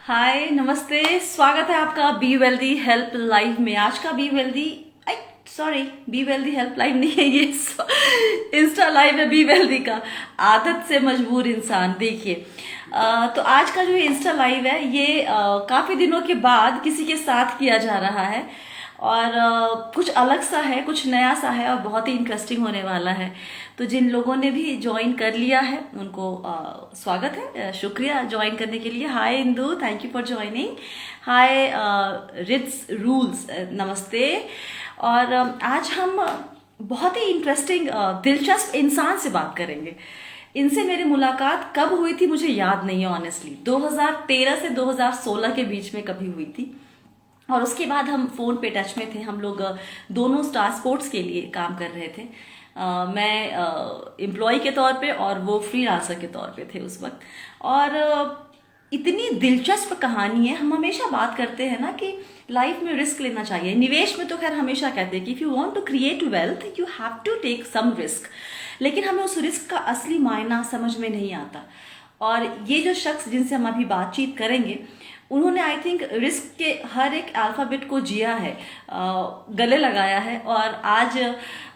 हाय नमस्ते। स्वागत है आपका बी वेल्दी हेल्प लाइव में। आज का be wealthy sorry be wealthy help live नहीं है, ये इंस्टा लाइव है बी वेल्दी का। आदत से मजबूर इंसान। देखिए तो आज का जो इंस्टा लाइव है ये काफी दिनों के बाद किसी के साथ किया जा रहा है और कुछ अलग सा है, कुछ नया सा है और बहुत ही इंटरेस्टिंग होने वाला है। तो जिन लोगों ने भी ज्वाइन कर लिया है उनको स्वागत है, शुक्रिया ज्वाइन करने के लिए। Hi Indu, thank you for joining. Hi Ritz rules, नमस्ते। और आज हम बहुत ही इंटरेस्टिंग दिलचस्प इंसान से बात करेंगे। इनसे मेरी मुलाकात कब हुई थी मुझे याद नहीं है ऑनेस्टली। 2013 से 2016 के बीच में कभी हुई थी और उसके बाद हम फोन पे टच में थे। हम लोग दोनों स्टार स्पोर्ट्स के लिए काम कर रहे थे। मैं एम्प्लॉय के तौर पे और वो फ्रीलांसर के तौर पे थे उस वक्त। और इतनी दिलचस्प कहानी है। हम हमेशा बात करते हैं ना कि लाइफ में रिस्क लेना चाहिए। निवेश में तो खैर हमेशा कहते हैं कि if you want to create wealth you have to take some risk, लेकिन हमें उस रिस्क का असली मायना समझ में नहीं आता। और ये जो शख्स जिनसे हम अभी बातचीत करेंगे उन्होंने आई थिंक रिस्क के हर एक अल्फाबेट को जिया है, गले लगाया है और आज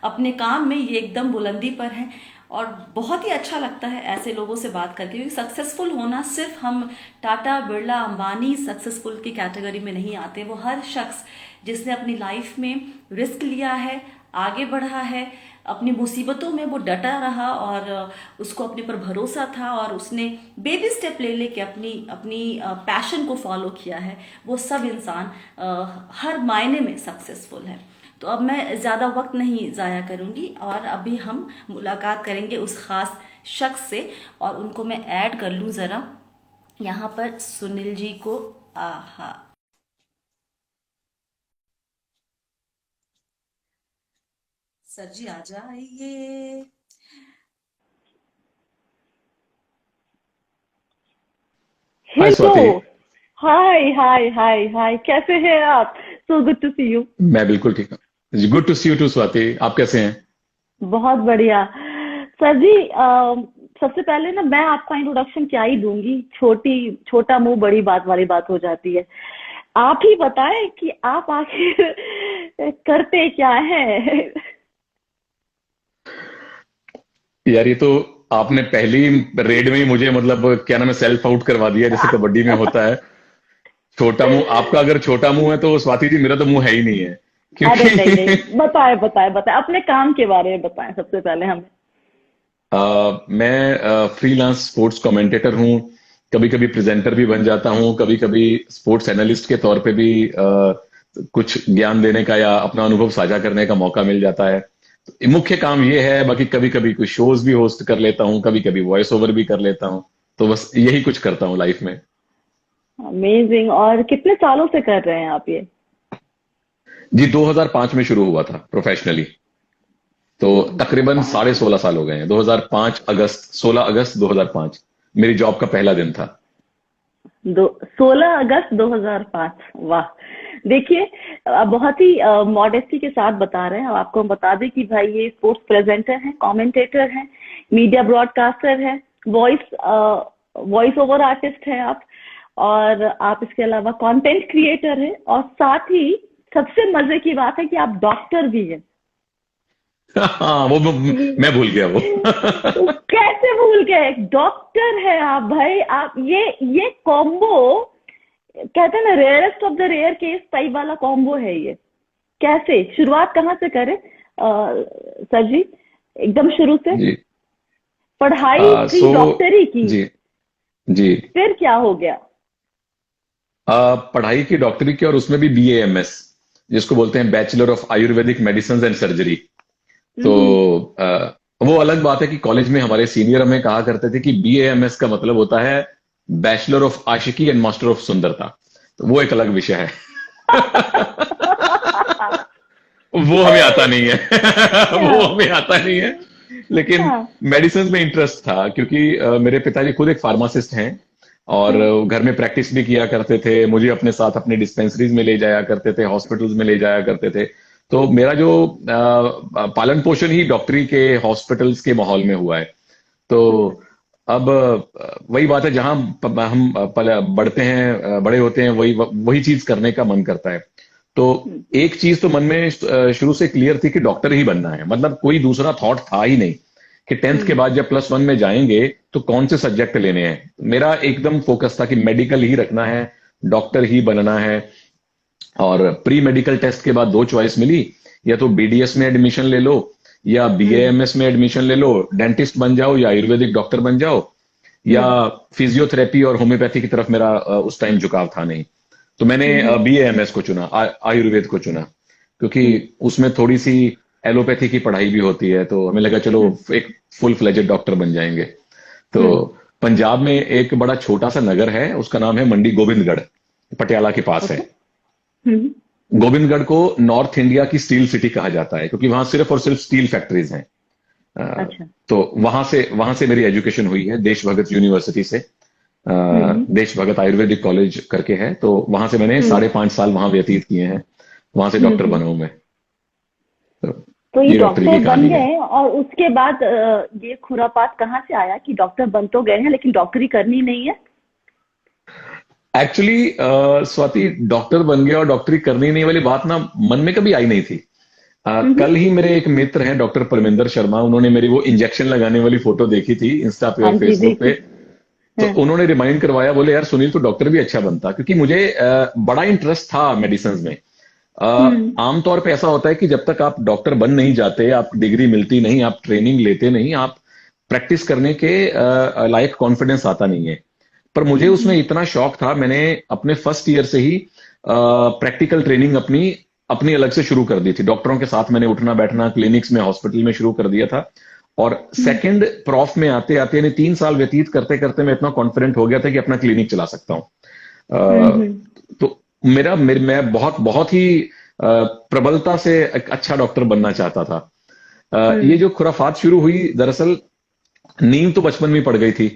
अपने काम में ये एकदम बुलंदी पर है। और बहुत ही अच्छा लगता है ऐसे लोगों से बात करके, क्योंकि सक्सेसफुल होना सिर्फ हम टाटा बिरला अंबानी सक्सेसफुल की कैटेगरी में नहीं आते। वो हर शख्स जिसने अपनी लाइफ में रिस्क लिया है, आगे बढ़ा है, अपनी मुसीबतों में वो डटा रहा और उसको अपने पर भरोसा था और उसने बेबी स्टेप ले लेके अपनी अपनी पैशन को फॉलो किया है, वो सब इंसान हर मायने में सक्सेसफुल है। तो अब मैं ज़्यादा वक्त नहीं ज़ाया करूँगी और अभी हम मुलाकात करेंगे उस ख़ास शख्स से। और उनको मैं ऐड कर लूँ ज़रा यहाँ पर, सुनील जी को। आहा, सर जी आ जाइए। Hi hello. स्वाति। हाय हाय हाय हाय, कैसे हैं आप? So good to see you. मैं बिल्कुल ठीक हूँ। Good to see you too Swati, आप कैसे हैं? बहुत बढ़िया। सर जी, सबसे पहले ना मैं आपका इंट्रोडक्शन क्या ही दूंगी, छोटी छोटा मुंह बड़ी बात वाली बात हो जाती है। आप ही बताएं कि आप आखिर करते क्या हैं? यार ये तो आपने पहली रेड में ही मुझे मतलब क्या नाम है सेल्फ आउट करवा दिया, जैसे कबड्डी में होता है। छोटा मुंह, आपका अगर छोटा मुंह है तो स्वाति जी मेरा तो मुंह है ही नहीं है, अरे नहीं क्योंकि नहीं, बताएं बताएं बताएं, अपने काम के बारे में बताएं सबसे पहले हमें। मैं फ्रीलांस स्पोर्ट्स कमेंटेटर हूँ। कभी कभी प्रेजेंटर भी बन जाता हूँ, कभी कभी स्पोर्ट्स एनालिस्ट के तौर पे भी कुछ ज्ञान देने का या अपना अनुभव साझा करने का मौका मिल जाता है। तो मुख्य काम ये है, बाकी कभी कभी कुछ शोज भी होस्ट कर लेता हूँ, कभी कभी वॉइस ओवर भी कर लेता हूँ। तो बस यही कुछ करता हूँ लाइफ में। अमेजिंग। और कितने सालों से कर रहे हैं आप ये? जी 2005 में शुरू हुआ था प्रोफेशनली, तो तकरीबन 16.5 साल हो गए हैं। 2005 अगस्त, 16 अगस्त 2005 मेरी जॉब का पहला दिन था। 16 अगस्त 2005। वाह। देखिए, बहुत ही मॉडेस्टी के साथ बता रहे हैं। अब आपको हम बता दें कि भाई ये स्पोर्ट्स प्रेजेंटर हैं, कमेंटेटर हैं, मीडिया ब्रॉडकास्टर हैं, वॉइस ओवर आर्टिस्ट हैं आप। और आप इसके अलावा कंटेंट क्रिएटर हैं और साथ ही सबसे मजे की बात है कि आप डॉक्टर भी हैं। हाँ वो मैं भूल गया वो। कैसे भूल गए? डॉक्टर है आप भाई। आप ये कॉम्बो, कहते हैं ना, rarest of the rare case type वाला कॉम्बो है ये। कैसे शुरुआत कहाँ से करें सर जी? एकदम शुरू से जी। पढ़ाई की, सो डॉक्टरी की, जी जी। फिर क्या हो गया? पढ़ाई की, डॉक्टरी की, और उसमें भी BAMS, जिसको बोलते हैं bachelor of Ayurvedic medicine and surgery. तो हम्म। वो अलग बात है कि कॉलेज में हमारे सीनियर हमें कहा करते थे कि BAMS का मतलब होता है bachelor of Aashiqui and master of सुंदरता। तो वो एक अलग विषय है। वो हमें आता नहीं है। वो हाँ हमें आता नहीं है। लेकिन हाँ मेडिसिन में इंटरेस्ट था, क्योंकि मेरे पिताजी खुद एक फार्मासिस्ट हैं और हाँ। घर में प्रैक्टिस भी किया करते थे। मुझे अपने साथ अपने डिस्पेंसरीज में ले जाया करते थे, हॉस्पिटल्स में ले जाया करते थे। तो मेरा जो पालन पोषण ही डॉक्टरी के, हॉस्पिटल्स के माहौल में हुआ है। तो अच्छा। अब वही बात है, जहां हम बढ़ते हैं, बड़े होते हैं, वही वही चीज करने का मन करता है। तो एक चीज तो मन में शुरू से क्लियर थी कि डॉक्टर ही बनना है, मतलब कोई दूसरा थॉट था ही नहीं कि टेंथ के बाद जब +1 में जाएंगे तो कौन से सब्जेक्ट लेने हैं। मेरा एकदम फोकस था कि मेडिकल ही रखना है, डॉक्टर ही बनना है। और प्री मेडिकल टेस्ट के बाद दो चॉइस मिली, या तो बीडीएस में एडमिशन ले लो, या बीएएमएस में एडमिशन ले लो, डेंटिस्ट बन जाओ या आयुर्वेदिक डॉक्टर बन जाओ, या फिजियोथेरेपी और होम्योपैथी की तरफ मेरा उस टाइम झुकाव था नहीं। तो मैंने बीएएमएस को चुना, आयुर्वेद को चुना, क्योंकि उसमें थोड़ी सी एलोपैथी की पढ़ाई भी होती है, तो हमें लगा चलो एक फुल फ्लेजेड डॉक्टर बन जाएंगे। तो पंजाब में एक बड़ा छोटा सा नगर है, उसका नाम है मंडी गोबिंदगढ़, पटियाला के पास है। गोबिंदगढ़ को नॉर्थ इंडिया की स्टील सिटी कहा जाता है, क्योंकि वहां सिर्फ और सिर्फ स्टील फैक्ट्रीज हैं। अच्छा। तो वहां से मेरी एजुकेशन हुई है, देश भगत यूनिवर्सिटी से। देश भगत आयुर्वेदिक कॉलेज करके है, तो वहां से मैंने 5.5 साल वहां व्यतीत किए हैं। वहां से डॉक्टर बना हूं मैं। तो ये डॉक्टरी डॉक्टर की बन कहानी है। गए और उसके बाद ये खुरापात कहाँ से आया कि डॉक्टर बन तो गए हैं लेकिन डॉक्टरी करनी नहीं है? एक्चुअली स्वाति, डॉक्टर बन गया और डॉक्टरी करनी नहीं वाली बात ना मन में कभी आई नहीं थी। कल ही मेरे एक मित्र हैं डॉक्टर परमिंदर शर्मा, उन्होंने मेरी वो इंजेक्शन लगाने वाली फोटो देखी थी इंस्टा पे हाँ और जी, फेसबुक पे। देखिए। तो हाँ। उन्होंने रिमाइंड करवाया, बोले यार सुनील तो डॉक्टर भी अच्छा बनता, क्योंकि मुझे बड़ा इंटरेस्ट था मेडिसिन में। आमतौर पे ऐसा होता है कि जब तक आप डॉक्टर बन नहीं जाते, आप डिग्री मिलती नहीं, आप ट्रेनिंग लेते नहीं, आप प्रैक्टिस करने के लायक कॉन्फिडेंस आता नहीं है। पर मुझे उसमें इतना शौक था, मैंने अपने फर्स्ट ईयर से ही प्रैक्टिकल ट्रेनिंग अपनी अपनी अलग से शुरू कर दी थी। डॉक्टरों के साथ मैंने उठना बैठना क्लिनिक्स में, हॉस्पिटल में शुरू कर दिया था। और सेकंड प्रॉफ में आते आते, यानी 3 साल व्यतीत करते करते, मैं इतना कॉन्फिडेंट हो गया था कि अपना क्लिनिक चला सकता हूँ। तो मैं बहुत बहुत ही प्रबलता से एक अच्छा डॉक्टर बनना चाहता था। ये जो खुराफात शुरू हुई, दरअसल नींव तो बचपन में पड़ गई थी,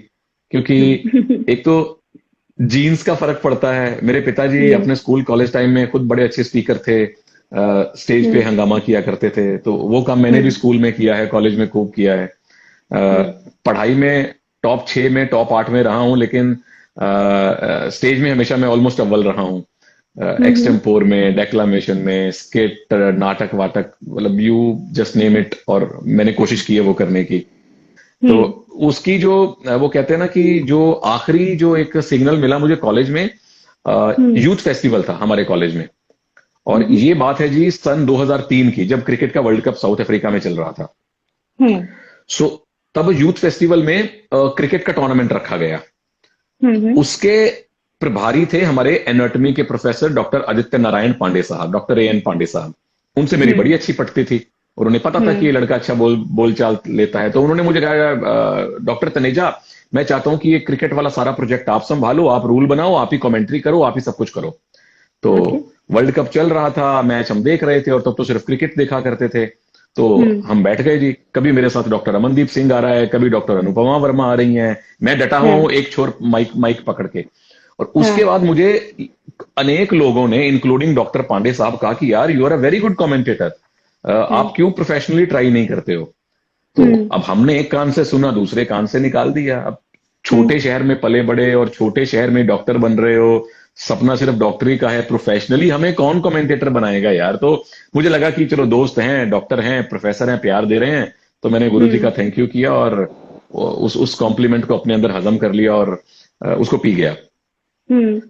क्योंकि एक तो जीन्स का फर्क पड़ता है। मेरे पिताजी अपने स्कूल कॉलेज टाइम में खुद बड़े अच्छे स्पीकर थे, स्टेज पे हंगामा किया करते थे, तो वो काम मैंने भी स्कूल में किया है, कॉलेज में खूब किया है। पढ़ाई में टॉप 6 में, टॉप 8 में रहा हूं, लेकिन स्टेज में हमेशा मैं ऑलमोस्ट अव्वल रहा हूं। एक्सटेम्पोर में, डेक्लामेशन में, स्किट, नाटक वाटक, मतलब यू जस्ट नेम इट, और मैंने कोशिश की है वो करने की। तो उसकी जो वो कहते हैं ना कि जो आखिरी जो एक सिग्नल मिला मुझे कॉलेज में, यूथ फेस्टिवल था हमारे कॉलेज में। और ये बात है जी सन 2003 की, जब क्रिकेट का वर्ल्ड कप साउथ अफ्रीका में चल रहा था। सो तब यूथ फेस्टिवल में क्रिकेट का टूर्नामेंट रखा गया। उसके प्रभारी थे हमारे एनाटॉमी के प्रोफेसर डॉक्टर आदित्य नारायण पांडे साहब, डॉक्टर एएन पांडे साहब। उनसे मेरी बड़ी अच्छी पटती थी और उन्हें पता था कि ये लड़का अच्छा बोलचाल लेता है। तो उन्होंने मुझे कहा, डॉक्टर तनेजा, मैं चाहता हूं कि ये क्रिकेट वाला सारा प्रोजेक्ट आप संभालो, आप रूल बनाओ, आप ही कमेंट्री करो, आप ही सब कुछ करो। तो वर्ल्ड कप चल रहा था, मैच हम देख रहे थे, और तब तो सिर्फ क्रिकेट देखा करते थे। तो हम बैठ गए जी। कभी मेरे साथ डॉक्टर अमनदीप सिंह आ रहा है, कभी डॉक्टर अनुपमा वर्मा आ रही हैं, मैं डटा हुआ हूं एक छोर माइक पकड़ के। और उसके बाद मुझे अनेक लोगों ने, इंक्लूडिंग डॉक्टर पांडे साहब, कहा कि यार you are a very good commentator, आप क्यों प्रोफेशनली ट्राई नहीं करते हो? तो अब हमने एक कान से सुना, दूसरे कान से निकाल दिया। अब छोटे शहर में पले बड़े और छोटे शहर में डॉक्टर बन रहे हो, सपना सिर्फ डॉक्टरी का है, प्रोफेशनली हमें कौन कमेंटेटर बनाएगा यार? तो मुझे लगा कि चलो दोस्त हैं, डॉक्टर हैं, प्रोफेसर हैं, प्यार दे रहे हैं, तो मैंने गुरुजी का थैंक यू किया और उस कॉम्प्लीमेंट को अपने अंदर हजम कर लिया और उसको पी गया।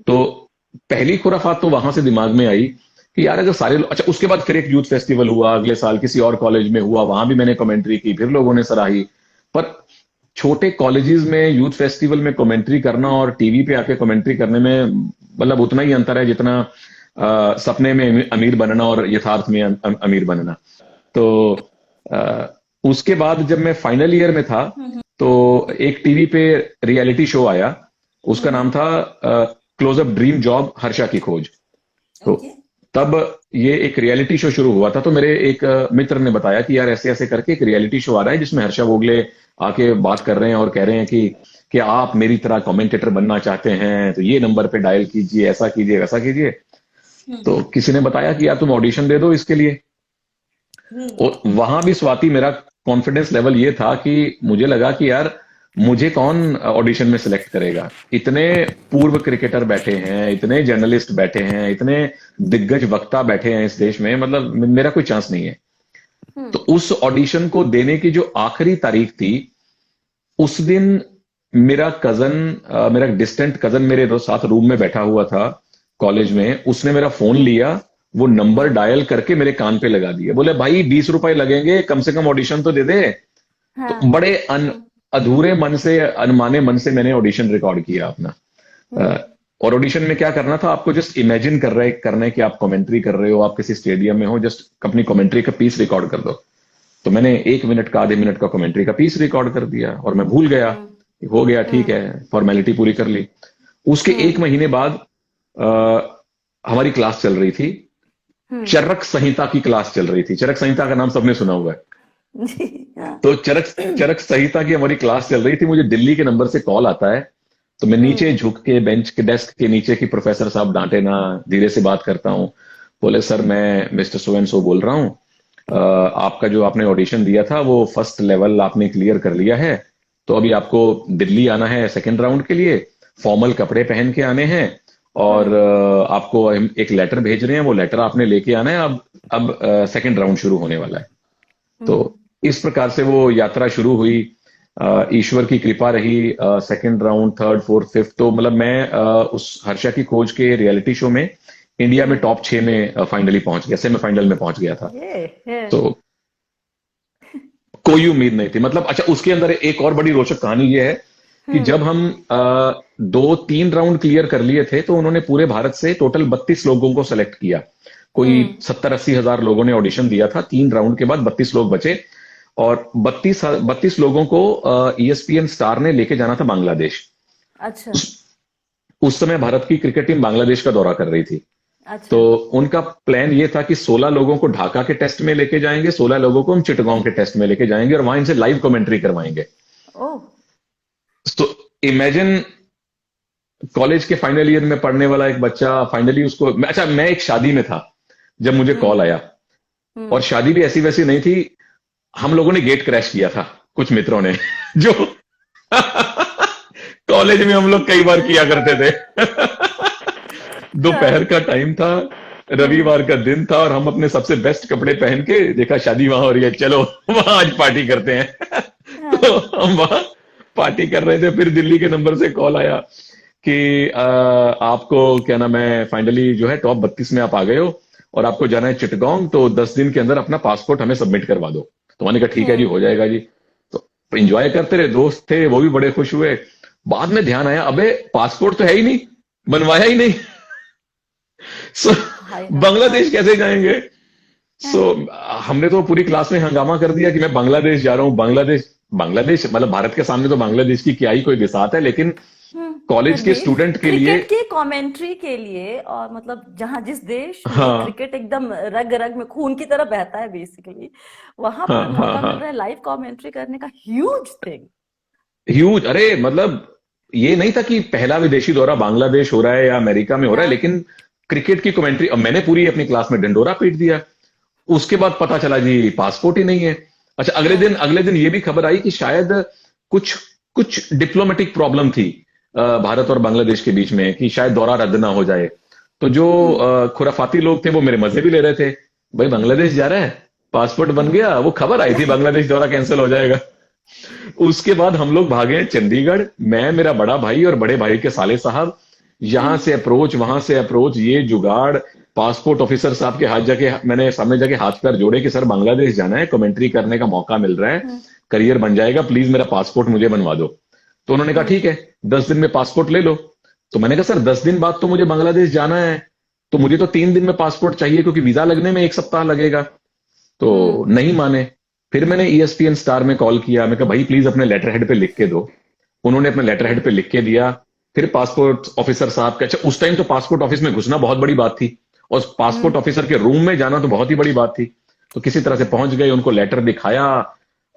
तो पहली खुराफात तो वहां से दिमाग में आई कि यार अगर सारे अच्छा, उसके बाद फिर एक यूथ फेस्टिवल हुआ, अगले साल किसी और कॉलेज में हुआ, वहां भी मैंने कमेंट्री की, फिर लोगों ने सराही। पर छोटे कॉलेजेस में यूथ फेस्टिवल में कमेंट्री करना और टीवी पे आके कमेंट्री करने में मतलब उतना ही अंतर है जितना सपने में अमीर बनना और यथार्थ में अमीर बनना। तो उसके बाद जब मैं फाइनल ईयर में था, तो एक टीवी पे रियलिटी शो आया, उसका नाम था क्लोजअप ड्रीम जॉब हर्षा की खोज। तो तब ये एक रियलिटी शो शुरू हुआ था। तो मेरे एक मित्र ने बताया कि यार ऐसे ऐसे करके एक रियलिटी शो आ रहा है जिसमें हर्षा वोगले आके बात कर रहे हैं और कह रहे हैं कि आप मेरी तरह कमेंटेटर बनना चाहते हैं तो ये नंबर पे डायल कीजिए, ऐसा कीजिए, वैसा कीजिए। तो किसी ने बताया कि यार तुम ऑडिशन दे दो इसके लिए। और वहां भी स्वाति, मेरा कॉन्फिडेंस लेवल ये था कि मुझे लगा कि यार मुझे कौन ऑडिशन में सिलेक्ट करेगा? इतने पूर्व क्रिकेटर बैठे हैं, इतने जर्नलिस्ट बैठे हैं, इतने दिग्गज वक्ता बैठे हैं इस देश में, मतलब मेरा कोई चांस नहीं है। तो उस ऑडिशन को देने की जो आखिरी तारीख थी, उस दिन मेरा कजन, मेरा डिस्टेंट कजन मेरे साथ रूम में बैठा हुआ था कॉलेज में, उसने मेरा फोन लिया, वो नंबर डायल करके मेरे कान पे लगा दिया, बोले भाई 20 रुपए लगेंगे, कम से कम ऑडिशन तो दे दे। तो हाँ। बड़े अधूरे मन से, अनमाने मन से मैंने ऑडिशन रिकॉर्ड किया अपना। और ऑडिशन में क्या करना था, आपको जस्ट इमेजिन करना है कि आप कमेंट्री कर रहे हो, आप किसी स्टेडियम में हो, जस्ट अपनी कमेंट्री का पीस रिकॉर्ड कर दो। तो मैंने 1 मिनट का, आधे मिनट का कमेंट्री का पीस रिकॉर्ड कर दिया और मैं भूल गया। हो गया, ठीक है, फॉर्मेलिटी पूरी कर ली। उसके 1 महीने बाद हमारी क्लास चल रही थी, चरक संहिता की क्लास चल रही थी। चरक संहिता का नाम सबने सुना हुआ है। हाँ। तो चरक संहिता की हमारी क्लास चल रही थी, मुझे दिल्ली के नंबर से कॉल आता है। तो मैं नीचे झुक के बेंच के डेस्क के नीचे की प्रोफेसर साहब डांटे ना, धीरे से बात करता हूँ। बोले सर मैं मिस्टर सो एंड सो बोल रहा हूँ, आपका जो आपने ऑडिशन दिया था वो फर्स्ट लेवल आपने क्लियर कर लिया है, तो अभी आपको दिल्ली आना है सेकंड राउंड के लिए, फॉर्मल कपड़े पहन के आने हैं और आपको हम एक लेटर भेज रहे हैं, वो लेटर आपने लेके आना है। अब सेकंड राउंड शुरू होने वाला है। तो इस प्रकार से वो यात्रा शुरू हुई। ईश्वर की कृपा रही, second round, third, fourth, fifth, तो मतलब मैं उस हर्षा की खोज के रियलिटी शो में इंडिया में टॉप 6 में फाइनली पहुंच गया, सेमीफाइनल में पहुंच गया था। तो कोई उम्मीद नहीं थी, मतलब अच्छा उसके अंदर एक और बड़ी रोचक कहानी ये है कि जब हम 2-3 राउंड क्लियर कर लिए थे, तो उन्होंने पूरे भारत से टोटल 32 लोगों को सेलेक्ट किया। कोई 70-80 हजार लोगों ने ऑडिशन दिया था, 3 राउंड के बाद 32 लोग बचे और 32 लोगों को ESPN स्टार ने लेके जाना था बांग्लादेश। अच्छा। उस समय भारत की क्रिकेट टीम बांग्लादेश का दौरा कर रही थी। अच्छा। तो उनका प्लान ये था कि 16 लोगों को ढाका के टेस्ट में लेके जाएंगे, 16 लोगों को हम चिटगांव के टेस्ट में लेके जाएंगे और वहां इनसे लाइव कमेंट्री करवाएंगे। ओह। तो इमेजिन कॉलेज के फाइनल ईयर में पढ़ने वाला एक बच्चा फाइनली उसको, अच्छा मैं एक शादी में था जब मुझे कॉल आया, और शादी भी ऐसी वैसी नहीं थी, हम लोगों ने गेट क्रैश किया था कुछ मित्रों ने जो कॉलेज में हम लोग कई बार किया करते थे। दोपहर का टाइम था, रविवार का दिन था और हम अपने सबसे बेस्ट कपड़े पहन के, देखा शादी वहां हो रही है, चलो वहां आज पार्टी करते हैं। तो हम वहां पार्टी कर रहे थे, फिर दिल्ली के नंबर से कॉल आया कि आपको क्या नाम है, फाइनली जो है टॉप 32 में आप आ गए हो और आपको जाना है चिटगांव, तो 10 दिन के अंदर अपना पासपोर्ट हमें सबमिट करवा दो। तो मैंने कहा ठीक है जी, हो जाएगा जी। तो एंजॉय करते रहे, दोस्त थे वो भी बड़े खुश हुए। बाद में ध्यान आया, अबे पासपोर्ट तो है ही नहीं, बनवाया ही नहीं। सो बांग्लादेश कैसे जाएंगे? सो हमने तो पूरी क्लास में हंगामा कर दिया कि मैं बांग्लादेश जा रहा हूँ। बांग्लादेश मतलब भारत के सामने तो बांग्लादेश की क्या ही कोई बिसात है, लेकिन कॉलेज के स्टूडेंट के लिए, क्रिकेट की कमेंट्री के लिए, और मतलब जहां जिस देश में हाँ, क्रिकेट एकदम रग रग में खून की तरह बहता है बेसिकली, वहां पर हाँ, मौका हाँ, मिल हाँ, रहा है लाइव कमेंट्री करने का, ह्यूज थिंग। ह्यूज। अरे मतलब ये नहीं था कि पहला विदेशी दौरा बांग्लादेश हो रहा है या अमेरिका में हो रहा है, लेकिन क्रिकेट की कमेंट्री, अब मैंने पूरी अपनी क्लास में डंडोरा पीट दिया। उसके बाद पता चला जी पासपोर्ट ही नहीं है। अच्छा अगले दिन ये भी खबर आई कि शायद कुछ कुछ डिप्लोमेटिक प्रॉब्लम थी भारत और बांग्लादेश के बीच में, कि शायद दौरा रद्द ना हो जाए। तो जो खुराफाती लोग थे वो मेरे मजे भी ले रहे थे, भाई बांग्लादेश जा रहा है, पासपोर्ट बन गया, वो खबर आई थी बांग्लादेश दौरा कैंसिल हो जाएगा। उसके बाद हम लोग भागे चंडीगढ़, मैं, मेरा बड़ा भाई और बड़े भाई के साले साहब, यहां से अप्रोच वहां से अप्रोच, ये जुगाड़। पासपोर्ट ऑफिसर साहब के हाथ जाके, मैंने सामने जाके हाथ पैर जोड़े कि सर बांग्लादेश जाना है, कमेंट्री करने का मौका मिल रहा है, करियर बन जाएगा, प्लीज मेरा पासपोर्ट मुझे बनवा दो। तो उन्होंने कहा ठीक है 10 दिन में पासपोर्ट ले लो। तो मैंने कहा सर 10 दिन बाद तो मुझे बांग्लादेश जाना है, तो मुझे तो 3 दिन में पासपोर्ट चाहिए क्योंकि वीजा लगने में 1 सप्ताह लगेगा। तो नहीं माने। फिर मैंने ESPN स्टार में कॉल किया, मैं कहा भाई प्लीज अपने लेटर हेड पे लिख के दो। उन्होंने अपने लेटर हेड पे लिख के दिया। फिर पासपोर्ट ऑफिसर साहब का, अच्छा उस टाइम तो पासपोर्ट ऑफिस में घुसना बहुत बड़ी बात थी और पासपोर्ट ऑफिसर के रूम में जाना तो बहुत ही बड़ी बात थी। तो किसी तरह से पहुंच गए, उनको लेटर दिखाया।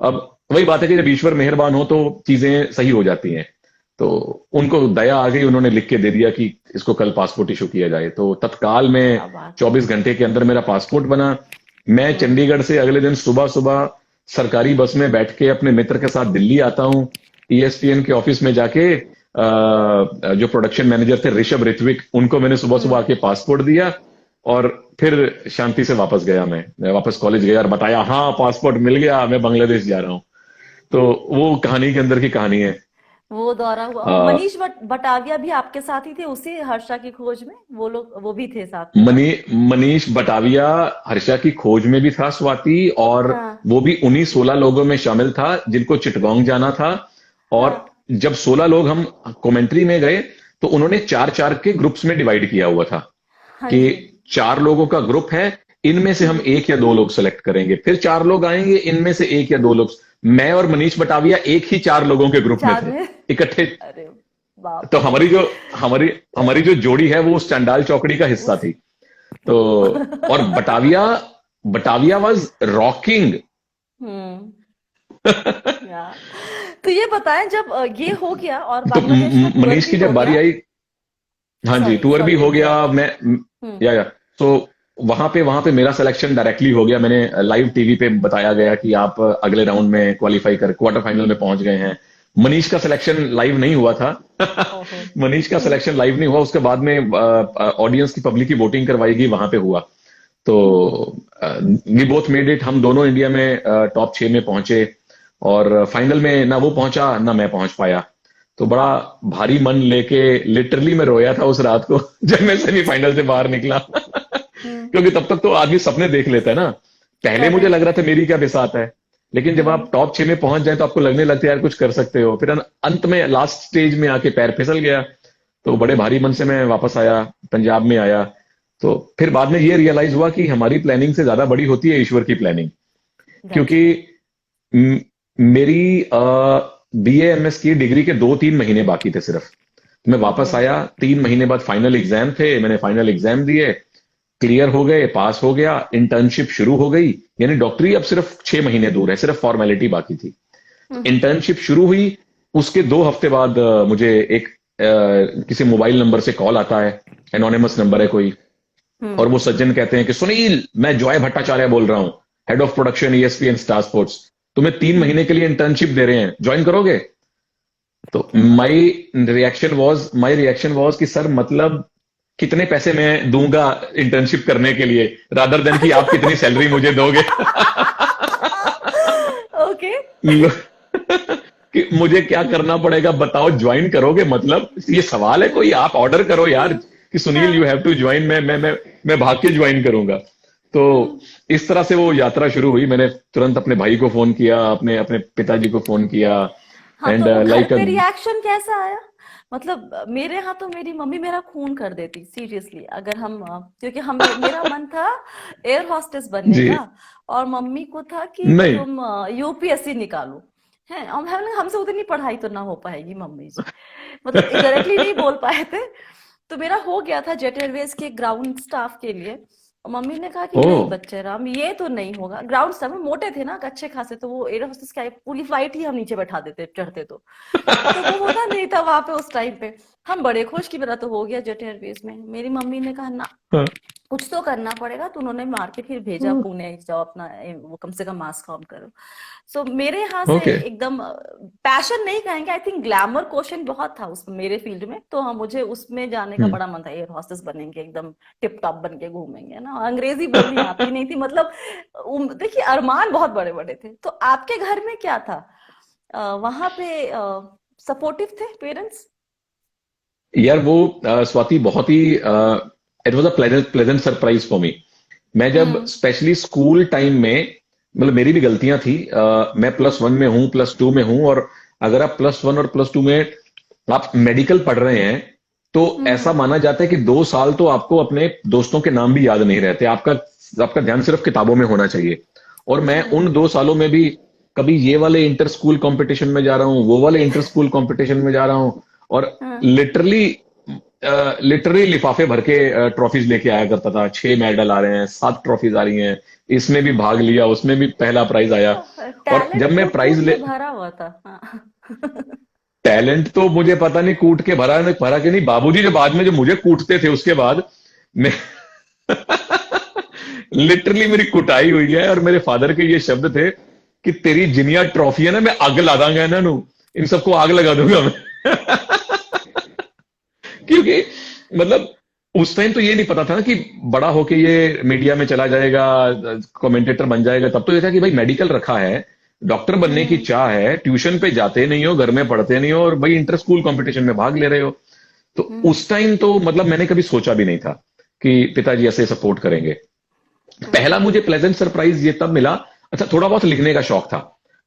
अब वही बात है कि जब ईश्वर मेहरबान हो तो चीजें सही हो जाती हैं। तो उनको दया आ गई, उन्होंने लिख के दे दिया कि इसको कल पासपोर्ट इशू किया जाए। तो तत्काल में 24 घंटे के अंदर मेरा पासपोर्ट बना। मैं चंडीगढ़ से अगले दिन सुबह सुबह सरकारी बस में बैठ के अपने मित्र के साथ दिल्ली आता हूँ। ESPN के ऑफिस में जाके जो प्रोडक्शन मैनेजर थे ऋषभ ऋत्विक, उनको मैंने सुबह सुबह आके पासपोर्ट दिया और फिर शांति से वापस गया। मैं वापस कॉलेज गया और बताया हाँ पासपोर्ट मिल गया, मैं बांग्लादेश जा रहा हूँ। तो वो कहानी के अंदर की कहानी है। वो दौरा हुआ। और आ, मनीष बटाविया भी आपके साथ ही थे उसी हर्षा की खोज में, वो लोग वो भी थे साथ में ना? मनीष बटाविया हर्षा की खोज में भी था स्वाति, और हाँ वो भी उन्हीं 16 लोगों में शामिल था जिनको चिटगांव जाना था। और हाँ जब 16 लोग हम कमेंट्री में गए तो उन्होंने 4-4 के ग्रुप्स में डिवाइड किया हुआ था हाँ कि जी। 4 लोगों का ग्रुप है, इनमें से हम हम्म। 1 या 2 लोग सेलेक्ट करेंगे, फिर 4 लोग आएंगे, इनमें से 1 या 2 लोग। मैं और मनीष बटाविया एक ही 4 लोगों के ग्रुप में चार थे में। इकट्ठे। अरे बाप तो रे। हमारी हमारी जो जोड़ी है वो उस चंडाल चौकड़ी का हिस्सा उस थी। तो वो और बटाविया बटाविया वाज रॉकिंग। हम्म। या तो ये बताएं, जब ये हो गया और तो बांग्लादेश का टूर मनीष भी की हो जब बारी गया। आई, हाँ जी, सॉरी टूर भी सॉरी टू हो गया। इंटरप्ट। मैं हम्म। या तो वहां पे मेरा सिलेक्शन डायरेक्टली हो गया। मैंने लाइव टीवी पे बताया गया कि आप अगले राउंड में क्वालिफाई कर क्वार्टर फाइनल में पहुंच गए हैं। मनीष का सिलेक्शन लाइव नहीं हुआ था। ओहो। मनीष का सिलेक्शन लाइव नहीं हुआ, उसके बाद में ऑडियंस की पब्लिक की वोटिंग करवाई गई, वहां पे हुआ। तो वी बोथ मेड इट, हम दोनों इंडिया में टॉप 6 में पहुंचे। और फाइनल में ना वो पहुंचा ना मैं पहुंच पाया। तो बड़ा भारी मन लेके लिटरली मैं रोया था उस रात को जब मैं सेमीफाइनल से बाहर निकला। हम्म। क्योंकि तब तक तो आदमी सपने देख लेता है ना। पहले मुझे लग करेक्ट। रहा था मेरी क्या बिसात है, लेकिन जब आप टॉप 6 में पहुंच जाए तो आपको लगने लगता है यार कुछ कर सकते हो। फिर अंत में लास्ट स्टेज में आके पैर फिसल गया। तो बड़े भारी मन से मैं वापस आया, पंजाब में आया। तो फिर बाद में ये रियलाइज हुआ कि हमारी प्लानिंग से ज्यादा बड़ी होती है ईश्वर की प्लानिंग। दैट्स क्योंकि ट्रू। म- मेरी BA MS की डिग्री के 2-3 महीने बाकी थे सिर्फ। मैं वापस हम्म। आया, 3 महीने बाद फाइनल एग्जाम थे, मैंने फाइनल एग्जाम दिए, क्लियर हो गए, पास हो गया, इंटर्नशिप शुरू हो गई। यानी डॉक्टरी अब सिर्फ 6 महीने दूर है, सिर्फ फॉर्मेलिटी बाकी थी। हम्म। इंटर्नशिप शुरू हुई, उसके 2 हफ्ते बाद मुझे एक किसी मोबाइल नंबर से कॉल आता है, एनोनिमस नंबर है कोई। और हम्म। वो सज्जन कहते हैं कि सुनील, मैं जॉय भट्टाचार्य बोल रहा हूं, head of production ESPN star sports. तुम्हें 3 महीने के लिए इंटर्नशिप दे रहे हैं, ज्वाइन करोगे? तो माई रिएक्शन वॉज कि सर मतलब कितने पैसे मैं दूंगा इंटर्नशिप करने के लिए, रादर देन कि आप कितनी सैलरी मुझे दोगे। ओके। कि मुझे क्या करना पड़ेगा बताओ, ज्वाइन करोगे? मतलब ये सवाल है कोई? आप ऑर्डर करो यार कि सुनील यू हाँ। हैव टू ज्वाइन, मैं भाग के ज्वाइन करूंगा। तो इस तरह से वो यात्रा शुरू हुई। मैंने तुरंत अपने भाई को फोन किया, अपने अपने पिताजी को फोन किया। हाँ, एंड तो घर लाइक पे रिएक्शन कैसा आया? मतलब मेरे यहाँ तो मेरी मम्मी मेरा खून कर देती सीरियसली, अगर हम क्योंकि हम मेरा मन था एयर होस्टेस बनने जी का, और मम्मी को था कि नहीं। तुम UPSC निकालो। है, और हमसे उतनी पढ़ाई तो ना हो पाएगी मम्मी जी, मतलब डायरेक्टली नहीं बोल पाए थे। तो मेरा हो गया था जेट एयरवेज के ग्राउंड स्टाफ के लिए, और मम्मी ने कहा कि ओ नहीं बच्चे राम, ये तो नहीं होगा। ग्राउंड स्टाफ में मोटे थे ना अच्छे खासे, तो वो एयर होस्टेस का पूरी फ्लाइट ही हम नीचे बैठा देते चढ़ते। तो वो होता नहीं था वहां पे उस टाइम पे। हम बड़े खुश कि मेरा तो हो गया जेट एयरवेज में। मेरी मम्मी ने कहा ना, हाँ, कुछ तो करना पड़ेगा। तो उन्होंने मार के फिर भेजा पुणे, जाओ अपना वो कम से कम मास कॉम करो। सो मेरे यहाँ से ओके। एकदम पैशन नहीं कहेंगे, आई थिंक ग्लैमर क्वेश्चन बहुत था उस मेरे फील्ड में। तो हाँ, मुझे उसमें जाने का बड़ा मन था, एयर हॉस्टेस बनेंगे, एकदम टिप टॉप बन के घूमेंगे ना। अंग्रेजी बोलनी आती नहीं थी, मतलब देखिए अरमान बहुत बड़े बड़े थे। तो आपके घर में क्या था? वहां पे सपोर्टिव थे पेरेंट्स? यार वो स्वाति बहुत ही it was a pleasant surprise for me. मैं जब हम्म। स्पेशली स्कूल टाइम में, मतलब मेरी भी गलतियां थी, मैं +1 में हूँ, +2 में हूँ। और अगर आप +1 और +2 में आप मेडिकल पढ़ रहे हैं तो ऐसा माना जाता है कि 2 साल तो आपको अपने दोस्तों के नाम भी याद नहीं रहते, आपका आपका ध्यान सिर्फ किताबों में होना चाहिए। और मैं उन 2 सालों में भी कभी ये वाले इंटर स्कूल कंपटीशन में जा रहा हूँ, वो वाले इंटर स्कूल कंपटीशन में जा रहा हूँ। और हाँ। लिटरली लिटरली लिफाफे भर के ट्रॉफीज लेके आया करता था। 6 मेडल आ रहे हैं, 7 ट्रॉफीज आ रही हैं, इसमें भी भाग लिया, उसमें भी पहला प्राइज आया। और टैलेंट जब मैं कूट प्राइज कूट ले के भरा हुआ था। हाँ। टैलेंट तो मुझे पता नहीं कूट के भरा नहीं भरा कि नहीं, बाबूजी जो बाद में जो मुझे कूटते थे उसके बाद मैं लिटरली मेरी कुटाई हुई है। और मेरे फादर के ये शब्द थे कि तेरी जिनिया ट्रॉफी है ना, मैं अग ला दांगा इन्हां नूं। इन सबको आग लगा दूंगा मैं। क्योंकि मतलब उस टाइम तो ये नहीं पता था ना कि बड़ा होके ये मीडिया में चला जाएगा, कमेंटेटर बन जाएगा। तब तो ये था कि भाई मेडिकल रखा है, डॉक्टर बनने की चाह है, ट्यूशन पे जाते नहीं हो, घर में पढ़ते नहीं हो, और भाई इंटर स्कूल कंपटीशन में भाग ले रहे हो। तो उस टाइम तो मतलब मैंने कभी सोचा भी नहीं था कि पिताजी ऐसे सपोर्ट करेंगे। पहला मुझे प्लेजेंट सरप्राइज ये तब मिला, अच्छा थोड़ा बहुत लिखने का शौक था,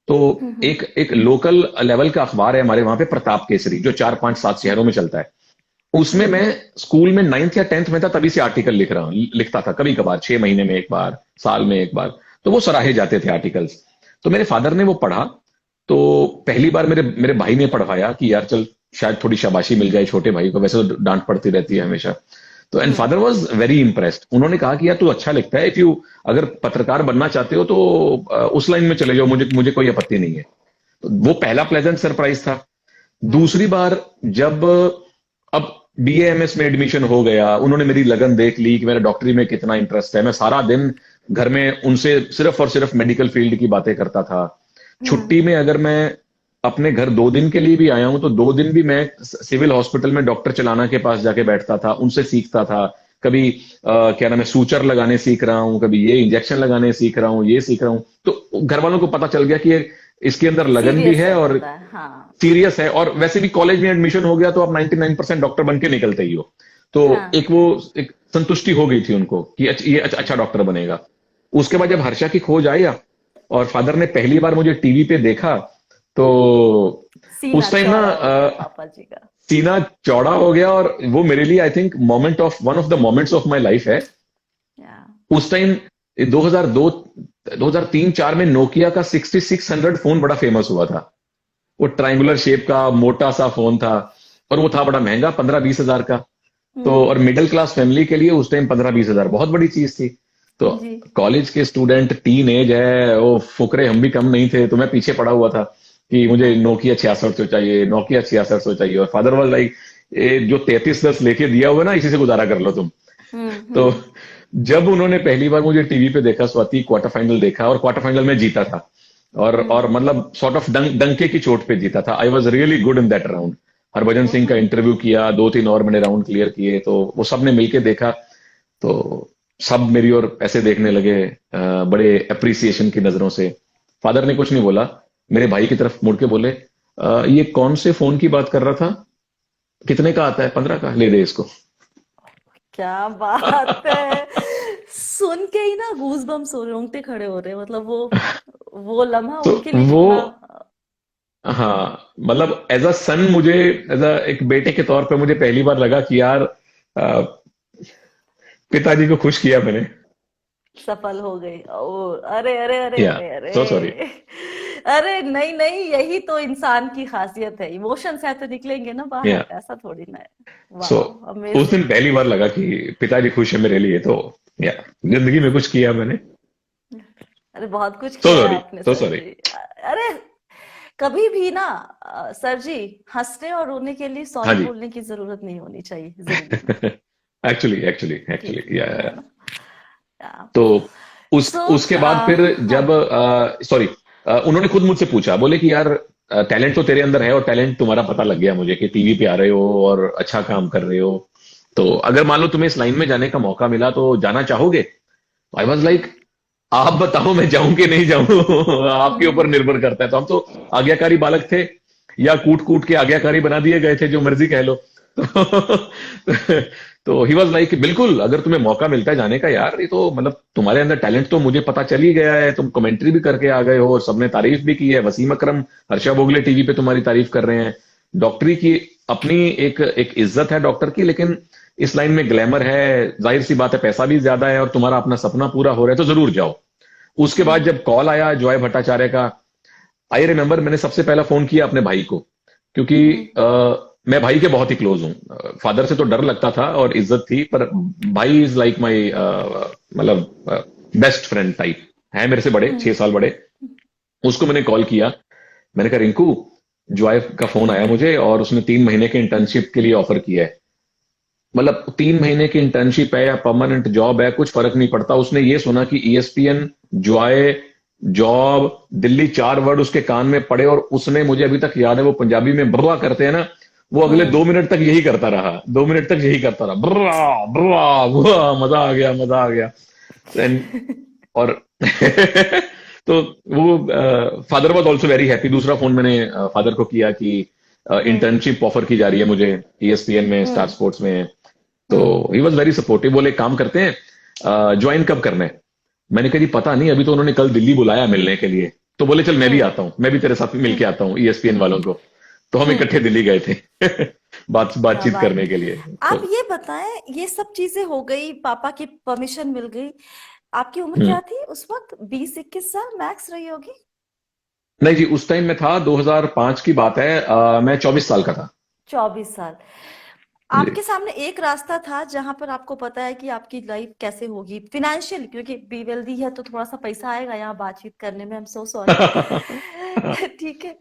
तो एक एक लोकल लेवल का अखबार है हमारे वहां पे, प्रताप केसरी, जो 4 5 7 शहरों में चलता है। उसमें मैं स्कूल में 9th या 10th में था, तभी से आर्टिकल लिखता था, कभी कभार 6 महीने में एक बार, साल में एक बार। तो वो सराहे जाते थे आर्टिकल्स। तो मेरे फादर ने वो पढ़ा, तो पहली बार मेरे मेरे भाई ने पढ़वाया कि यार चल शायद थोड़ी शाबाशी मिल जाए छोटे भाई को, वैसे तो डांट पड़ती रहती है हमेशा। तो and father was very impressed. उन्होंने कहा कि यार तू अच्छा लिखता है, इफ यू अगर पत्रकार बनना चाहते हो तो उस लाइन में चले जाओ, मुझे मुझे कोई आपत्ति नहीं है। तो वो पहला प्लेजेंट सरप्राइज था। दूसरी बार जब अब BA MS में एडमिशन हो गया, उन्होंने मेरी लगन देख ली कि मेरा डॉक्टरी में कितना इंटरेस्ट है। मैं सारा दिन घर में उनसे सिर्फ और सिर्फ मेडिकल फील्ड की बातें करता था। छुट्टी में अगर मैं अपने घर 2 दिन के लिए भी आया हूं, तो 2 दिन भी मैं सिविल हॉस्पिटल में डॉक्टर चलाना के पास जाके बैठता था, उनसे सीखता था। कभी क्या नाम है, सूचर लगाने सीख रहा हूं, कभी ये इंजेक्शन लगाने सीख रहा हूं, ये सीख रहा हूं। तो घर वालों को पता चल गया कि इसके अंदर लगन भी सीरियस है है और बंदा, हाँ। सीरियस है। और वैसे भी कॉलेज में एडमिशन हो गया तो आप 99% डॉक्टर बन के निकलते ही हो। तो हाँ। एक संतुष्टि हो गई थी उनको कि ये अच्छा डॉक्टर बनेगा। उसके बाद जब हर्षा की खोज आई और फादर ने पहली बार मुझे टीवी पे देखा, तो सीना उस टाइम ना चौड़ा हो गया पापा जी का। सीना चौड़ा हो गया। और वो मेरे लिए I think one of the moments of my life है। या उस टाइम 2002 2003-4 में नोकिया का 6600 फोन बड़ा फेमस हुआ था। वो ट्रायंगुलर शेप का मोटा सा फोन था, और वो था बड़ा महंगा, 15-20 हजार का। तो और मिडिल क्लास फैमिली के लिए उस टाइम 15-20 हजार बहुत बड़ी चीज थी। तो जी। कॉलेज के स्टूडेंट, टीन एज है, वो फुकरे हम भी कम नहीं थे, तो मैं पीछे पड़ा हुआ था कि मुझे नोकिया 6600 चाहिए, नोकिया 6600 चाहिए। और फादर वाज लाइक, जो 3310 लेके दिया हुआ ना, इसी से गुजारा कर लो तुम। तो जब उन्होंने पहली बार मुझे टीवी पे देखा, स्वाति, क्वार्टर फाइनल देखा, और क्वार्टर फाइनल में जीता था, और मतलब सॉर्ट ऑफ डंके की चोट पे जीता था। I was really good in that round. Harbhajan Singh का इंटरव्यू किया, 2-3 और मैंने राउंड क्लियर किए, तो वो सब ने मिलके देखा। तो सब मेरी ओर ऐसे देखने लगे, बड़े अप्रिसिएशन की नजरों से। फादर ने कुछ नहीं बोला, मेरे भाई की तरफ मुड़ के बोले, ये कौन से फोन की बात कर रहा था, कितने का आता है, 15 का, ले दे इसको। क्या बात है। सुन के ही ना गूज बम्स हो रहे, रोंगटे खड़े हो रहे हैं। मतलब वो लम्हा तो उनके लिए वो, कितना। हाँ मतलब एज अ सन, मुझे एज अ एक बेटे के तौर पे मुझे पहली बार लगा कि यार पिताजी को खुश किया मैंने। सफल हो गई। ओ अरे अरे अरे या अरे अरे। So sorry. अरे नहीं नहीं, यही तो इंसान की खासियत है। इमोशंस है तो निकलेंगे ना या बाहर, ऐसा थोड़ी ना है। सो वाह, उस दिन अमेजिंग। पहली बार लगा कि पिताजी खुश है मेरे लिए। तो या जिंदगी में कुछ किया मैंने। अरे बहुत कुछ सो किया है सॉरी, आपने सो सर सॉरी। जी। अरे कभी भी ना सर जी, हंसने और रोने के लिए हाँ सॉरी जी। बोलने की जरूरत नहीं होनी चाहिए जिंदगी में। एक्चुअली एक्चुअली ठीक एक्चुअली या है ना। तो सो उसके बाद फिर हाँ। जब सॉरी, उन्होंने खुद मुझसे पूछा, बोले कि यार टैलेंट तो तेरे अंदर है, और टैलेंट तुम्हारा पता लग गया मुझे कि टीवी पे आ रहे हो और अच्छा काम कर रहे हो। तो अगर मान लो तुम्हें इस लाइन में जाने का मौका मिला तो जाना चाहोगे? आई वॉज लाइक, आप बताओ मैं जाऊं कि नहीं जाऊं। आपके ऊपर निर्भर करता है। तो हम तो आज्ञाकारी बालक थे, या कूट कूट के आज्ञाकारी बना दिए गए थे, जो मर्जी कह लो। तो ही वॉज लाइक, बिल्कुल अगर तुम्हें मौका मिलता है जाने का यार, ये तो मतलब तुम्हारे अंदर टैलेंट तो मुझे पता चल ही गया है, तुम कमेंट्री भी करके आ गए हो, और सबने तारीफ भी की है। वसीम अकरम, हर्षा भोगले टीवी पे तुम्हारी तारीफ कर रहे हैं। डॉक्टरी की अपनी एक एक इज्जत है डॉक्टर की, लेकिन इस लाइन में ग्लैमर है, जाहिर सी बात है, पैसा भी ज्यादा है, और तुम्हारा अपना सपना पूरा हो रहा है, तो जरूर जाओ। उसके बाद जब कॉल आया जॉय भट्टाचार्य का, आई रिमेम्बर, मैंने सबसे पहला फोन किया अपने भाई को, क्योंकि मैं भाई के बहुत ही क्लोज हूँ। फादर से तो डर लगता था और इज्जत थी, पर भाई इज लाइक माई मतलब बेस्ट फ्रेंड टाइप है, मेरे से बड़े, 6 साल बड़े। उसको मैंने कॉल किया, मैंने कहा रिंकू, जॉय का फोन आया मुझे, और उसने 3 महीने के इंटर्नशिप के लिए ऑफर किया है। मतलब 3 महीने की इंटर्नशिप है या परमानेंट जॉब है, कुछ फर्क नहीं पड़ता। उसने ये सुना कि ESPN, Joy job, Delhi, 4 word उसके कान में पड़े और उसने, मुझे अभी तक याद है, वो पंजाबी में ब्रवा करते हैं ना, वो अगले 2 मिनट तक यही करता रहा, 2 मिनट तक यही करता रहा, ब्रवा ब्रवा ब्रवा, मजा आ गया, मजा आ गया। And- और तो वो father was also very happy. दूसरा फोन मैंने फादर को किया कि इंटर्नशिप ऑफर की जा रही है मुझे ESPN में, स्टार स्पोर्ट्स में। तो ही वॉज वेरी सपोर्टिव। बोले काम करते हैं, ज्वाइन कब करना है? मैंने कहा जी पता नहीं, अभी तो उन्होंने कल दिल्ली बुलाया मिलने के लिए। तो बोले चल मैं भी आता हूँ, मैं भी तेरे साथ मिल के आता हूँ ESPN वालों को। तो हम इकट्ठे दिल्ली गए थे क्या बातचीत बात करने है। के लिए। आप तो ये बताएं, ये सब चीजें हो गई, पापा की परमिशन मिल गई, आपकी उम्र हम्म, क्या थी उस वक्त? 20-21 साल मैक्स रही होगी। नहीं जी, उस टाइम में था, 2005 की बात है, मैं 24 साल का था 24 साल। जी। आपके सामने एक रास्ता था जहां पर आपको पता है कि आपकी लाइफ कैसे होगी फिनेंशियल, क्योंकि बी वेल्दी है तो थोड़ा सा पैसा आएगा यहाँ बातचीत करने में, आई एम सो सॉरी। ठीक है।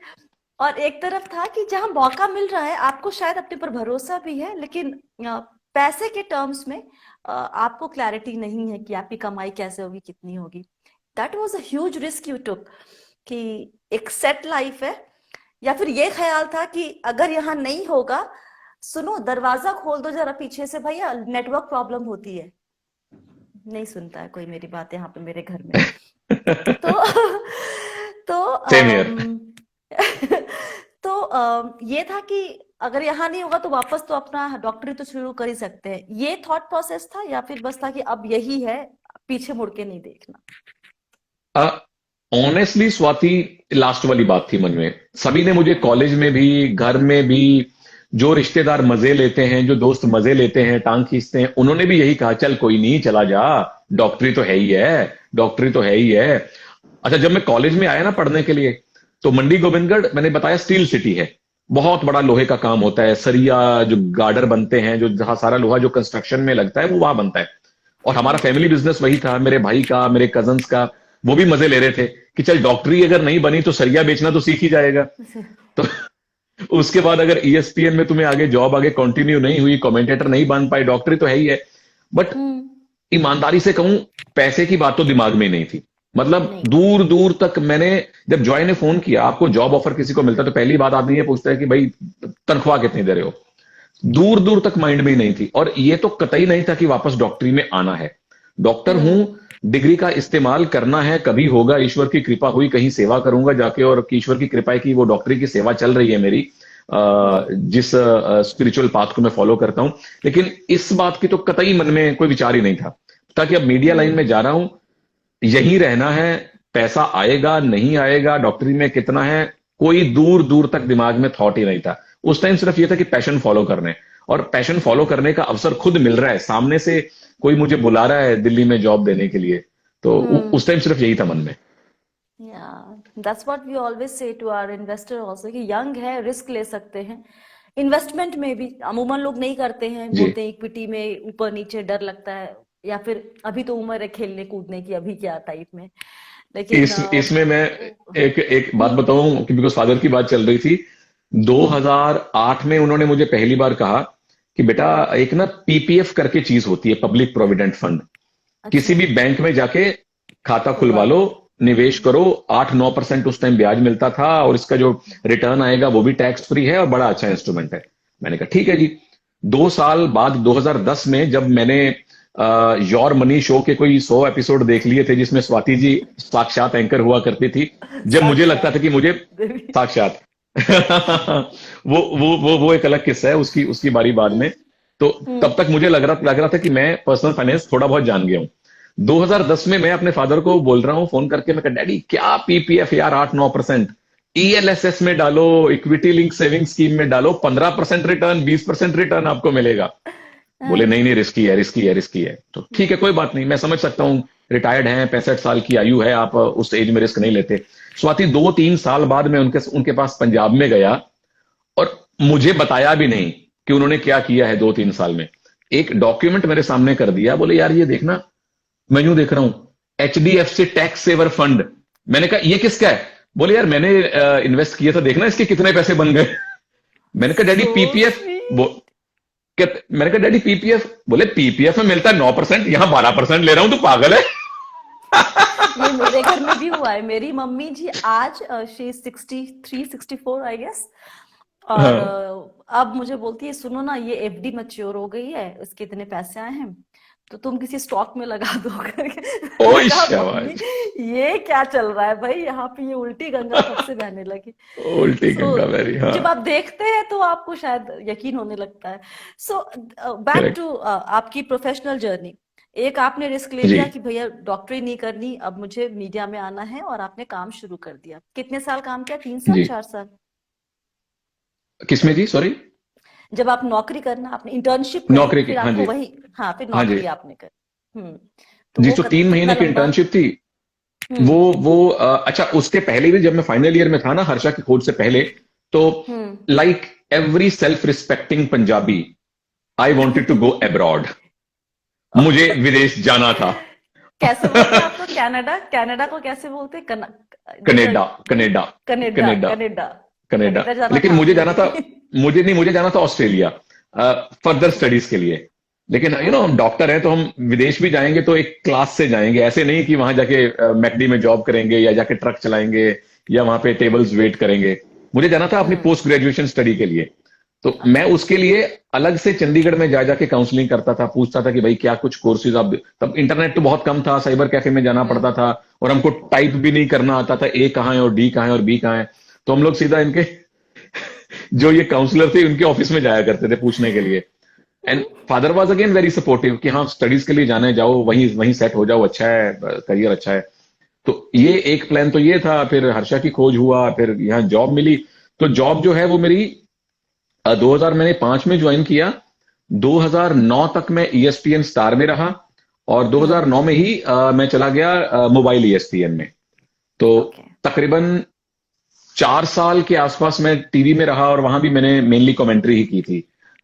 और एक तरफ था कि जहां मौका मिल रहा है, आपको शायद अपने पर भरोसा भी है, लेकिन पैसे के टर्म्स में आपको क्लैरिटी नहीं है कि आपकी कमाई कैसे होगी, कितनी होगी। That was a huge risk you took, कि एक सेट लाइफ है, या फिर ये ख्याल था कि अगर यहाँ नहीं होगा, सुनो दरवाजा खोल दो जरा पीछे से भैया, नेटवर्क प्रॉब्लम होती है। नहीं सुनता है कोई मेरी बात यहाँ पे मेरे घर में। तो तो सेम हियर। ये था कि अगर यहाँ नहीं होगा तो वापस तो अपना डॉक्टरी तो शुरू कर ही सकते हैं, ये थॉट प्रोसेस था, या फिर बस था कि अब यही है, पीछे मुड़ के नहीं देखना? ऑनेस्टली स्वाति, लास्ट वाली बात थी मन में। सभी ने मुझे कॉलेज में भी, घर में भी, जो रिश्तेदार मजे लेते हैं, जो दोस्त मजे लेते हैं, टांग खींचते हैं, उन्होंने भी यही कहा चल कोई नहीं, चला जा, डॉक्टरी तो है ही है, डॉक्टरी तो है ही है। अच्छा, जब मैं कॉलेज में आया ना पढ़ने के लिए, तो मंडी गोविंदगढ़, मैंने बताया स्टील सिटी है, बहुत बड़ा लोहे का काम होता है, सरिया जो गार्डर बनते हैं, जो जहां सारा लोहा जो कंस्ट्रक्शन में लगता है वो वहां बनता है। और हमारा फैमिली बिजनेस वही था, मेरे भाई का, मेरे कजन्स का। वो भी मजे ले रहे थे कि चल डॉक्टरी अगर नहीं बनी तो सरिया बेचना तो सीख ही जाएगा। तो उसके बाद अगर ESPN में तुम्हें आगे जॉब आगे कंटिन्यू नहीं हुई, कमेंटेटर नहीं बन पाए, डॉक्टरी तो है ही है। बट हम्म। ईमानदारी से कहूं, पैसे की बात तो दिमाग में ही नहीं थी। मतलब नहीं। दूर दूर तक मैंने, जब जॉय ने फोन किया, आपको जॉब ऑफर किसी को मिलता है तो पहली बात आदमी ये पूछता है कि भाई तनख्वाह कितनी दे रहे हो। दूर दूर तक माइंड में ही नहीं थी। और ये तो कतई नहीं था कि वापस डॉक्टरी में आना है। डॉक्टर हूं, डिग्री का इस्तेमाल करना है, कभी होगा, ईश्वर की कृपा हुई कहीं सेवा करूंगा जाके, और ईश्वर की कृपा है कि वो डॉक्टरी की सेवा चल रही है मेरी, जिस स्पिरिचुअल पाथ को मैं फॉलो करता हूं। लेकिन इस बात की तो कतई मन में कोई विचार ही नहीं था, ताकि अब मीडिया लाइन में जा रहा हूं, यहीं रहना है, पैसा आएगा नहीं आएगा, डॉक्टरी में कितना है, कोई दूर दूर तक दिमाग में थॉट ही नहीं था। उस टाइम सिर्फ ये था कि पैशन फॉलो करने, और पैशन फॉलो करने का अवसर खुद मिल रहा है, सामने से कोई मुझे बुला रहा है दिल्ली में जॉब देने के लिए। तो उस टाइम सिर्फ यही था मन में। That's what we always say to our investor also, कि यंग है, रिस्क ले सकते हैं। इन्वेस्टमेंट में भी अमूमन लोग नहीं करते हैं, जी। बोलते हैं इक्विटी में ऊपर नीचे डर लगता है, या फिर अभी तो उम्र है खेलने कूदने की, अभी क्या टाइप में। लेकिन इसमें मैं एक एक बात बताऊं कि बिकॉज फादर की बात चल रही थी। 2008 में उन्होंने मुझे पहली बार कहा कि बेटा एक ना PPF करके चीज होती है, पब्लिक प्रोविडेंट फंड, किसी भी बैंक में जाके खाता खुलवा लो, निवेश करो, 8-9% उस टाइम ब्याज मिलता था, और इसका जो रिटर्न आएगा वो भी टैक्स फ्री है और बड़ा अच्छा इंस्ट्रूमेंट है। मैंने कहा ठीक है जी। 2 साल बाद 2010 में जब मैंने योर मनी शो के कोई 100 एपिसोड देख लिए थे, जिसमें स्वाति जी साक्षात एंकर हुआ करती थी, जब मुझे लगता था कि मुझे साक्षात वो एक अलग किस्सा है, उसकी उसकी बारी बाद में। तो तब तक मुझे लग रहा था कि मैं पर्सनल फाइनेंस थोड़ा बहुत जान गया हूं। 2010 में मैं अपने फादर को बोल रहा हूं फोन करके, मैं कहा डैडी क्या PPF यार, 8-9%, ELSS में डालो, इक्विटी लिंक सेविंग स्कीम में डालो, 15% रिटर्न, 20% रिटर्न आपको मिलेगा। बोले नहीं नहीं, रिस्की है, रिस्की है, रिस्की है। तो ठीक है, कोई बात नहीं, मैं समझ सकता हूँ, रिटायर्ड हैं, 65 साल की आयु है, आप उस एज में रिस्क नहीं लेते। स्वाति 2-3 साल बाद मैं उनके पास पंजाब में गया, और मुझे बताया भी नहीं कि उन्होंने क्या किया है 2-3 साल में। एक डॉक्यूमेंट मेरे सामने कर दिया, बोले यार ये देखना। मैं यूं देख रहा हूं, HDFC टैक्स सेवर फंड। मैंने कहा ये किसका है? बोले यार मैंने इन्वेस्ट किया था, देखना इसके कितने पैसे बन गए। मैंने कहा डैडी PPF, मैंने कहा डैडी PPF, बोले PPF में मिलता है 9%, यहां 12% ले रहा हूं, तो पागल है। ये मेरे घर में भी हुआ है। मेरी मम्मी जी आज शी 63 64 आई गेस, और हाँ। अब मुझे बोलती है सुनो ना, ये एफडी मैच्योर हो गई है, इसके इतने पैसे आए हैं, तो तुम किसी स्टॉक में लगा दो करके। मैंने ओए कहा मम्मी शाबाश। ये क्या चल रहा है भाई, यहाँ पे ये उल्टी गंगा कब से बहने लगी। उल्टी सो गंगा बैरी, हाँ। जब आप देखते हैं तो आपको शायद यकीन होने लगता है। So back correct. टू आपकी प्रोफेशनल जर्नी। एक आपने रिस्क ले जी। लिया कि भैया डॉक्टरी नहीं करनी, अब मुझे मीडिया में आना है, और आपने काम शुरू कर दिया। कितने साल काम किया, 3 साल जी। 4 साल? किसमें जी, सॉरी? जब आप नौकरी करना, आपने इंटर्नशिप करी, नौकरी की, फिर हाँ आपको जी। वही, हाँ फिर हाँ जी। नौकरी आपने करी। तो जी, वो तो 3 महीने कितना की लंबा? इंटर्नशिप थी। हम्म वो अच्छा, उसके पहले भी जब मैं फाइनल ईयर में था ना, हर्षा की खोज से पहले, तो hmm like every self respecting Punjabi, I wanted to go abroad. मुझे विदेश जाना था। कैसे बोलते हैं आपको कनाडा? कनाडा को कैसे बोलते हैं? Canada, Canada, Canada Canada, Canada Canada. Canada जाना लेकिन था मुझे जाना था, आपने? मुझे जाना था ऑस्ट्रेलिया, फर्दर स्टडीज के लिए। लेकिन हम ओके। डॉक्टर हैं, तो हम विदेश भी जाएंगे तो एक क्लास से जाएंगे, ऐसे नहीं कि वहां जाके मैकडी में जॉब करेंगे या जाके ट्रक चलाएंगे या वहां पे टेबल्स वेट करेंगे। मुझे जाना था अपनी हम्म पोस्ट ग्रेजुएशन स्टडी के लिए। तो मैं अच्छा। उसके लिए अलग से चंडीगढ़ में जा जाके काउंसलिंग करता था, पूछता था कि भाई क्या कुछ कोर्सेज आप, तब इंटरनेट तो बहुत कम था, साइबर कैफे में जाना हम्म पड़ता था, और हमको टाइप भी नहीं करना आता था, ए कहाँ है और डी कहाँ है और बी कहाँ है। तो हम लोग सीधा इनके जो ये काउंसलर थे उनके ऑफिस में जाया करते थे पूछने के लिए। And father was again very supportive कि हाँ स्टडीज के लिए जाने जाओ, वहीं वहीं सेट हो जाओ, अच्छा है, करियर अच्छा है। तो ये एक प्लान तो ये था। फिर हर्षा की खोज हुआ, फिर यहाँ जॉब मिली। तो जॉब जो है वो मेरी 2000 मैंने 5 में ज्वाइन किया। 2009 तक मैं ईएसपीएन स्टार में रहा, और हम्म 2009 में ही मैं चला गया मोबाइल ईएसपीएन में। तो ओके। तकरीबन 4 साल के आसपास मैं टीवी में रहा, और वहां भी मैंने मेनली कमेंट्री ही की थी।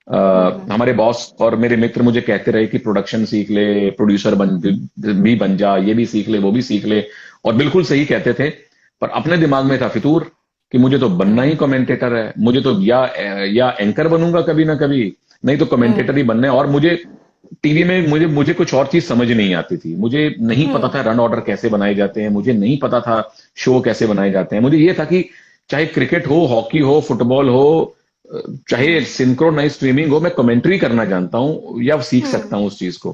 हम्म हमारे बॉस और मेरे मित्र मुझे कहते रहे कि प्रोडक्शन सीख ले, प्रोड्यूसर भी बन जा, ये भी सीख ले, वो भी सीख ले। और बिल्कुल सही कहते थे। पर अपने दिमाग में था फितूर कि मुझे तो बनना ही हम्म कमेंटेटर है, मुझे तो या एंकर बनूंगा कभी ना कभी, नहीं तो कमेंटेटर ही हम्म बनना है। और मुझे टीवी में मुझे मुझे कुछ और चीज समझ नहीं आती थी। मुझे नहीं पता हम्म था रन ऑर्डर कैसे बनाए जाते हैं, मुझे नहीं पता था शो कैसे बनाए जाते हैं। मुझे ये था कि चाहे क्रिकेट हो, हॉकी हो, फुटबॉल हो, चाहे हम्म सिंक्रोनाइज स्ट्रीमिंग हो, मैं कमेंट्री करना जानता हूं या सीख हम्म सकता हूं उस चीज को।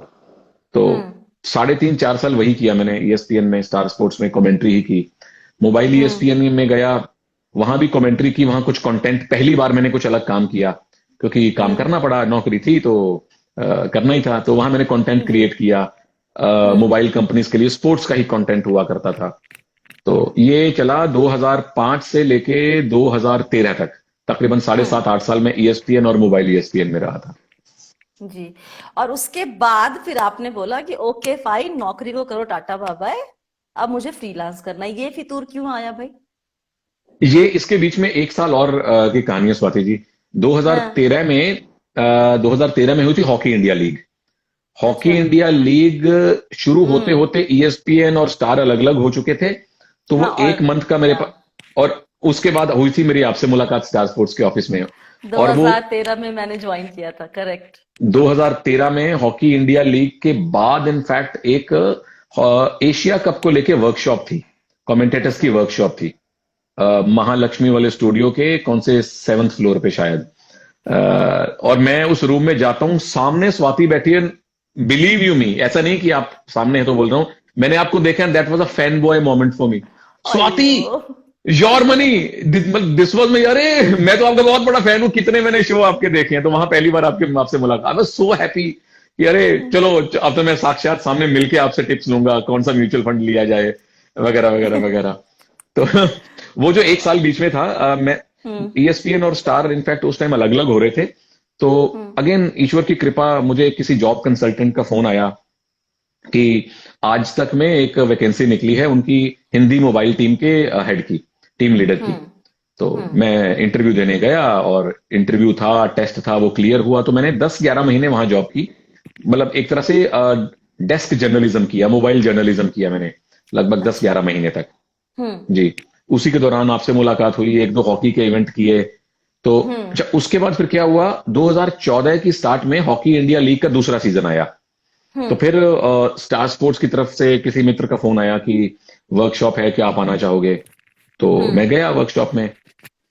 तो हम्म 3.5 4 साल वही किया मैंने, ईएसपीएन में स्टार स्पोर्ट्स में कमेंट्री ही की। मोबाइल हम्म ईएसपीएन में गया, वहां भी कमेंट्री की। वहां कुछ कंटेंट, पहली बार मैंने कुछ अलग काम किया, क्योंकि काम हम्म करना पड़ा, नौकरी थी तो करना ही था। तो वहां मैंने कंटेंट जी। क्रिएट किया, हम्म मोबाइल कंपनीज के लिए स्पोर्ट्स का ही कंटेंट हुआ करता था। तो ये चला 2005 से लेके 2013 तक, तकरीबन साढ़े हम्म सात 8 साल में ईएसपीएन और मोबाइल ईएसपीएन में रहा था। जी। और उसके बाद फिर आपने बोला कि ओके फाइन, नौकरी को करो टाटा बाय बाय, अब मुझे फ्रीलांस करना है। ये फितूर क्यों आया भाई? ये इसके बीच में 1 साल और की कहानी है स्वाति जी। हाँ 2013 में 2013 में हुई थी हॉकी इंडिया लीग। हॉकी अच्छा। इंडिया लीग शुरू होते हम्म होते ईएसपीएन और स्टार अलग अलग हो चुके थे। तो हाँ वो और 1 मंथ का मेरे पास, हाँ और उसके बाद हुई थी मेरी आपसे मुलाकात स्टार स्पोर्ट्स के ऑफिस में। और वो 2013 में मैंने ज्वाइन किया था, करेक्ट। 2013 में हॉकी इंडिया लीग के बाद इनफैक्ट एक एशिया कप को लेके वर्कशॉप थी, कमेंटेटर्स की अच्छा। वर्कशॉप थी, महालक्ष्मी वाले स्टूडियो के कौन से 7th फ्लोर पे शायद। और मैं उस रूम में जाता हूं, सामने स्वाति बैठी है। बिलीव यू मी, ऐसा नहीं कि आप सामने है तो बोल रहा हूं, मैंने आपको देखा and that was a fan boy moment for me. Swati, अयो। Your money, this was me. अरे मैं तो आपका बहुत बड़ा फैन हूं, कितने मैंने शो आपके देखे हैं। तो वहां पहली बार आपसे मुलाकात, आई वाज सो हैप्पी कि अरे चलो, अब तो मैं साक्षात सामने मिलके आपसे टिप्स लूंगा, कौन सा म्यूचुअल फंड लिया जाए, वगैरह वगैरह वगैरह। तो वो जो 1 साल बीच में था, मैं हम्म ईएसपीएन और स्टार इनफैक्ट उस टाइम अलग अलग हो रहे थे। तो हम्म अगेन ईश्वर की कृपा, मुझे किसी जॉब कंसल्टेंट का फोन आया कि आज तक में एक वैकेंसी निकली है उनकी हिंदी मोबाइल टीम के हेड की, टीम लीडर की। हम्म तो हम्म मैं इंटरव्यू देने गया, और इंटरव्यू था, टेस्ट था, वो क्लियर हुआ। तो मैंने 10-11 महीने वहां जॉब की, मतलब एक तरह से डेस्क जर्नलिज्म किया, मोबाइल जर्नलिज्म किया मैंने लगभग दस अच्छा। ग्यारह महीने तक। हम्म जी। उसी के दौरान आपसे मुलाकात हुई, एक दो हॉकी के इवेंट किए। तो हम्म अच्छा, उसके बाद फिर क्या हुआ, 2014 की स्टार्ट में हॉकी इंडिया लीग का दूसरा सीजन आया। तो हम्म फिर स्टार स्पोर्ट्स की तरफ से किसी मित्र का फोन आया कि वर्कशॉप है, क्या आप आना चाहोगे? तो मैं गया वर्कशॉप में।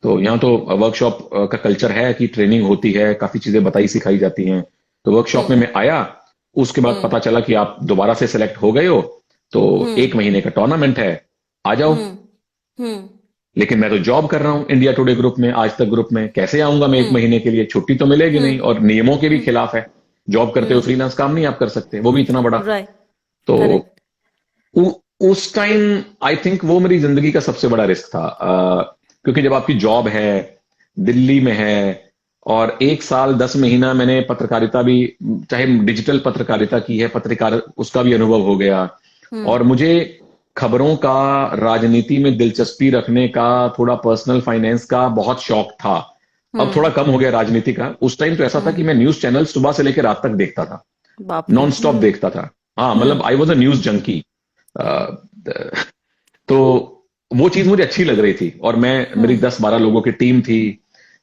तो यहाँ तो वर्कशॉप का कल्चर है कि ट्रेनिंग होती है, काफी चीजें बताई सिखाई जाती हैं। तो वर्कशॉप में मैं आया, उसके बाद पता चला कि आप दोबारा से सिलेक्ट हो गए हो, तो 1 महीने का टूर्नामेंट है, आ जाओ। लेकिन मैं तो जॉब कर रहा हूँ इंडिया टुडे ग्रुप में, आज तक ग्रुप में, कैसे आऊंगा मैं 1 महीने के लिए? छुट्टी तो मिलेगी नहीं, और नियमों के भी खिलाफ है। जॉब करते हो, फ्रीलांस काम नहीं आप कर सकते, वो भी इतना बड़ा। राइट, तो करेक्ट। उस टाइम आई थिंक वो मेरी जिंदगी का सबसे बड़ा रिस्क था। क्योंकि जब आपकी जॉब है, दिल्ली में है, और 1 साल 10 महीना मैंने पत्रकारिता भी, चाहे डिजिटल पत्रकारिता की है, पत्रकार उसका भी अनुभव हो गया। और मुझे खबरों का, राजनीति में दिलचस्पी रखने का, थोड़ा पर्सनल फाइनेंस का बहुत शौक था। अब थोड़ा कम हो गया राजनीति का। उस टाइम तो ऐसा था कि मैं न्यूज चैनल सुबह से लेकर रात तक देखता था, बाप रे। नॉन स्टॉप देखता था। हाँ, मतलब I was a news junkie. तो वो चीज मुझे अच्छी लग रही थी। और मेरी 10-12 लोगों की टीम थी,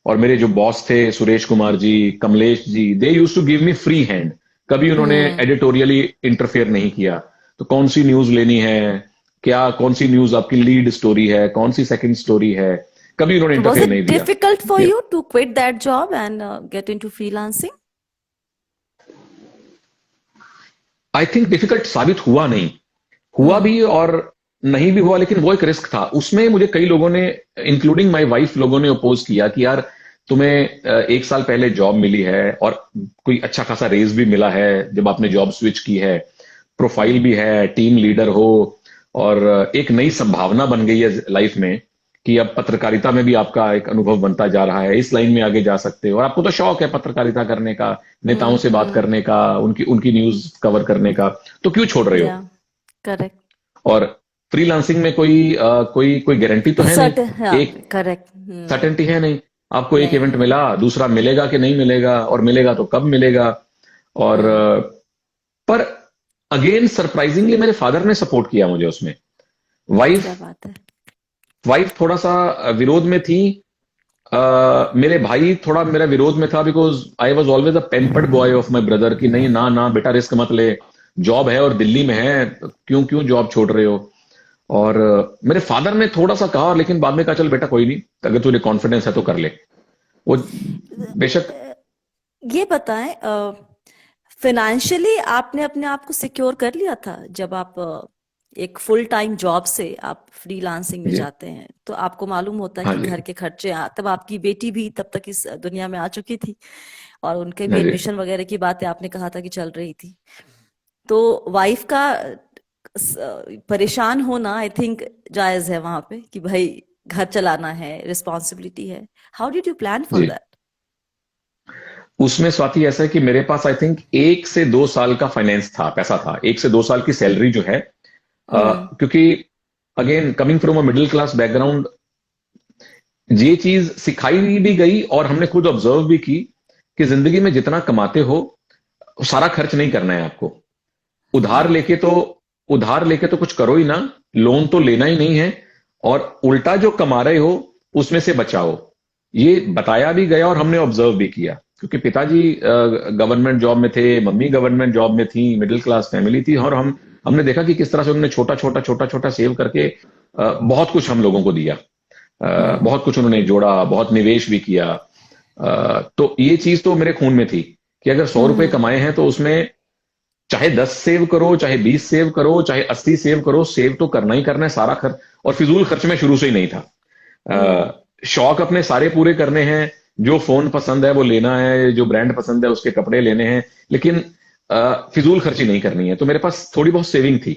और मेरे जो बॉस थे, Suresh Kumar ji, Kamlesh ji, they use to give me free hand. कभी उन्होंने एडिटोरियली इंटरफेयर नहीं किया। तो कौन सी न्यूज लेनी है, क्या, कौन सी न्यूज आपकी लीड स्टोरी है, कौन सी सेकंड स्टोरी है, कभी उन्होंने Was इंटरफेयर it नहीं दिया। difficult for Yeah. you to quit that job and get into freelancing? I think difficult साबित हुआ नहीं, हुआ भी और नहीं भी हुआ, लेकिन वो एक रिस्क था। उसमें मुझे कई लोगों ने, इंक्लूडिंग माय वाइफ, लोगों ने अपोज किया कि यार तुम्हें 1 साल पहले जॉब मिली है, और कोई अच्छा खासा रेज भी मिला है जब आपने जॉब स्विच की है, प्रोफाइल भी है, टीम लीडर हो, और एक नई संभावना बन गई है लाइफ में कि अब पत्रकारिता में भी आपका एक अनुभव बनता जा रहा है, इस लाइन में आगे जा सकते हो, और आपको तो शौक है पत्रकारिता करने का, नेताओं से बात करने का, उनकी उनकी न्यूज कवर करने का, तो क्यों छोड़ रहे हो? Yeah, correct. और फ्रीलांसिंग में कोई गारंटी तो है नहीं, हाँ, एक correct. सर्टेनिटी है नहीं। आपको एक नहीं। इवेंट मिला, दूसरा मिलेगा कि नहीं मिलेगा, और मिलेगा तो कब मिलेगा। और पर अगेन सरप्राइजिंगली मेरे फादर ने सपोर्ट किया मुझे उसमें। क्या वाइफ बात है। वाइफ थोड़ा सा विरोध में थी। मेरे भाई थोड़ा मेरा विरोध में था, because I was always a pampered boy of my brother, कि नहीं, ना ना बेटा, रिस्क मत ले, जॉब है और दिल्ली में है, क्यों क्यों जॉब छोड़ रहे हो? और मेरे फादर ने थोड़ा सा कहा, लेकिन बाद में कहा चल बेटा कोई नहीं, अगर तुझे कॉन्फिडेंस है तो कर ले। वो बेशक। ये बताएं, फाइनेंशियली आपने अपने आप को सिक्योर कर लिया था जब आप एक फुल टाइम जॉब से आप फ्रीलांसिंग में जी। जाते हैं, तो आपको मालूम होता है हाँ कि जी। घर के खर्चे, तब आपकी बेटी भी तब तक इस दुनिया में आ चुकी थी, और उनके भी हाँ जी। एडमिशन वगैरह की बातें आपने कहा था कि चल रही थी। तो वाइफ का परेशान होना आई थिंक जायज है वहां पे, कि भाई घर चलाना है, रिस्पॉन्सिबिलिटी है। How did you plan for जी, दैट? उसमें स्वाति ऐसा है कि मेरे पास आई थिंक 1 से 2 साल का फाइनेंस था, पैसा था, 1 से 2 साल की सैलरी जो है। क्योंकि again coming from a middle class background, ये चीज सिखाई भी गई और हमने खुद ऑब्जर्व भी की कि जिंदगी में जितना कमाते हो सारा खर्च नहीं करना है आपको। उधार लेके तो कुछ करो ही ना, लोन तो लेना ही नहीं है, और उल्टा जो कमा रहे हो उसमें से बचाओ। ये बताया भी गया और हमने ऑब्जर्व भी किया, क्योंकि पिताजी गवर्नमेंट जॉब में थे, मम्मी गवर्नमेंट जॉब में थी, मिडिल क्लास फैमिली थी, और हमने देखा कि किस तरह से उन्होंने छोटा छोटा सेव करके बहुत कुछ हम लोगों को दिया। बहुत कुछ उन्होंने जोड़ा, बहुत निवेश भी किया। तो ये चीज तो मेरे खून में थी कि अगर 100 रुपए कमाए हैं तो उसमें चाहे 10 सेव करो, चाहे 20 सेव करो, चाहे 80 सेव करो, सेव तो करना ही करना है सारा खर्च। और फिजूल खर्च में शुरू से ही नहीं था। शौक अपने सारे पूरे करने हैं, जो फोन पसंद है वो लेना है, जो ब्रांड पसंद है उसके कपड़े लेने हैं, लेकिन फिजूल खर्ची नहीं करनी है। तो मेरे पास थोड़ी बहुत सेविंग थी,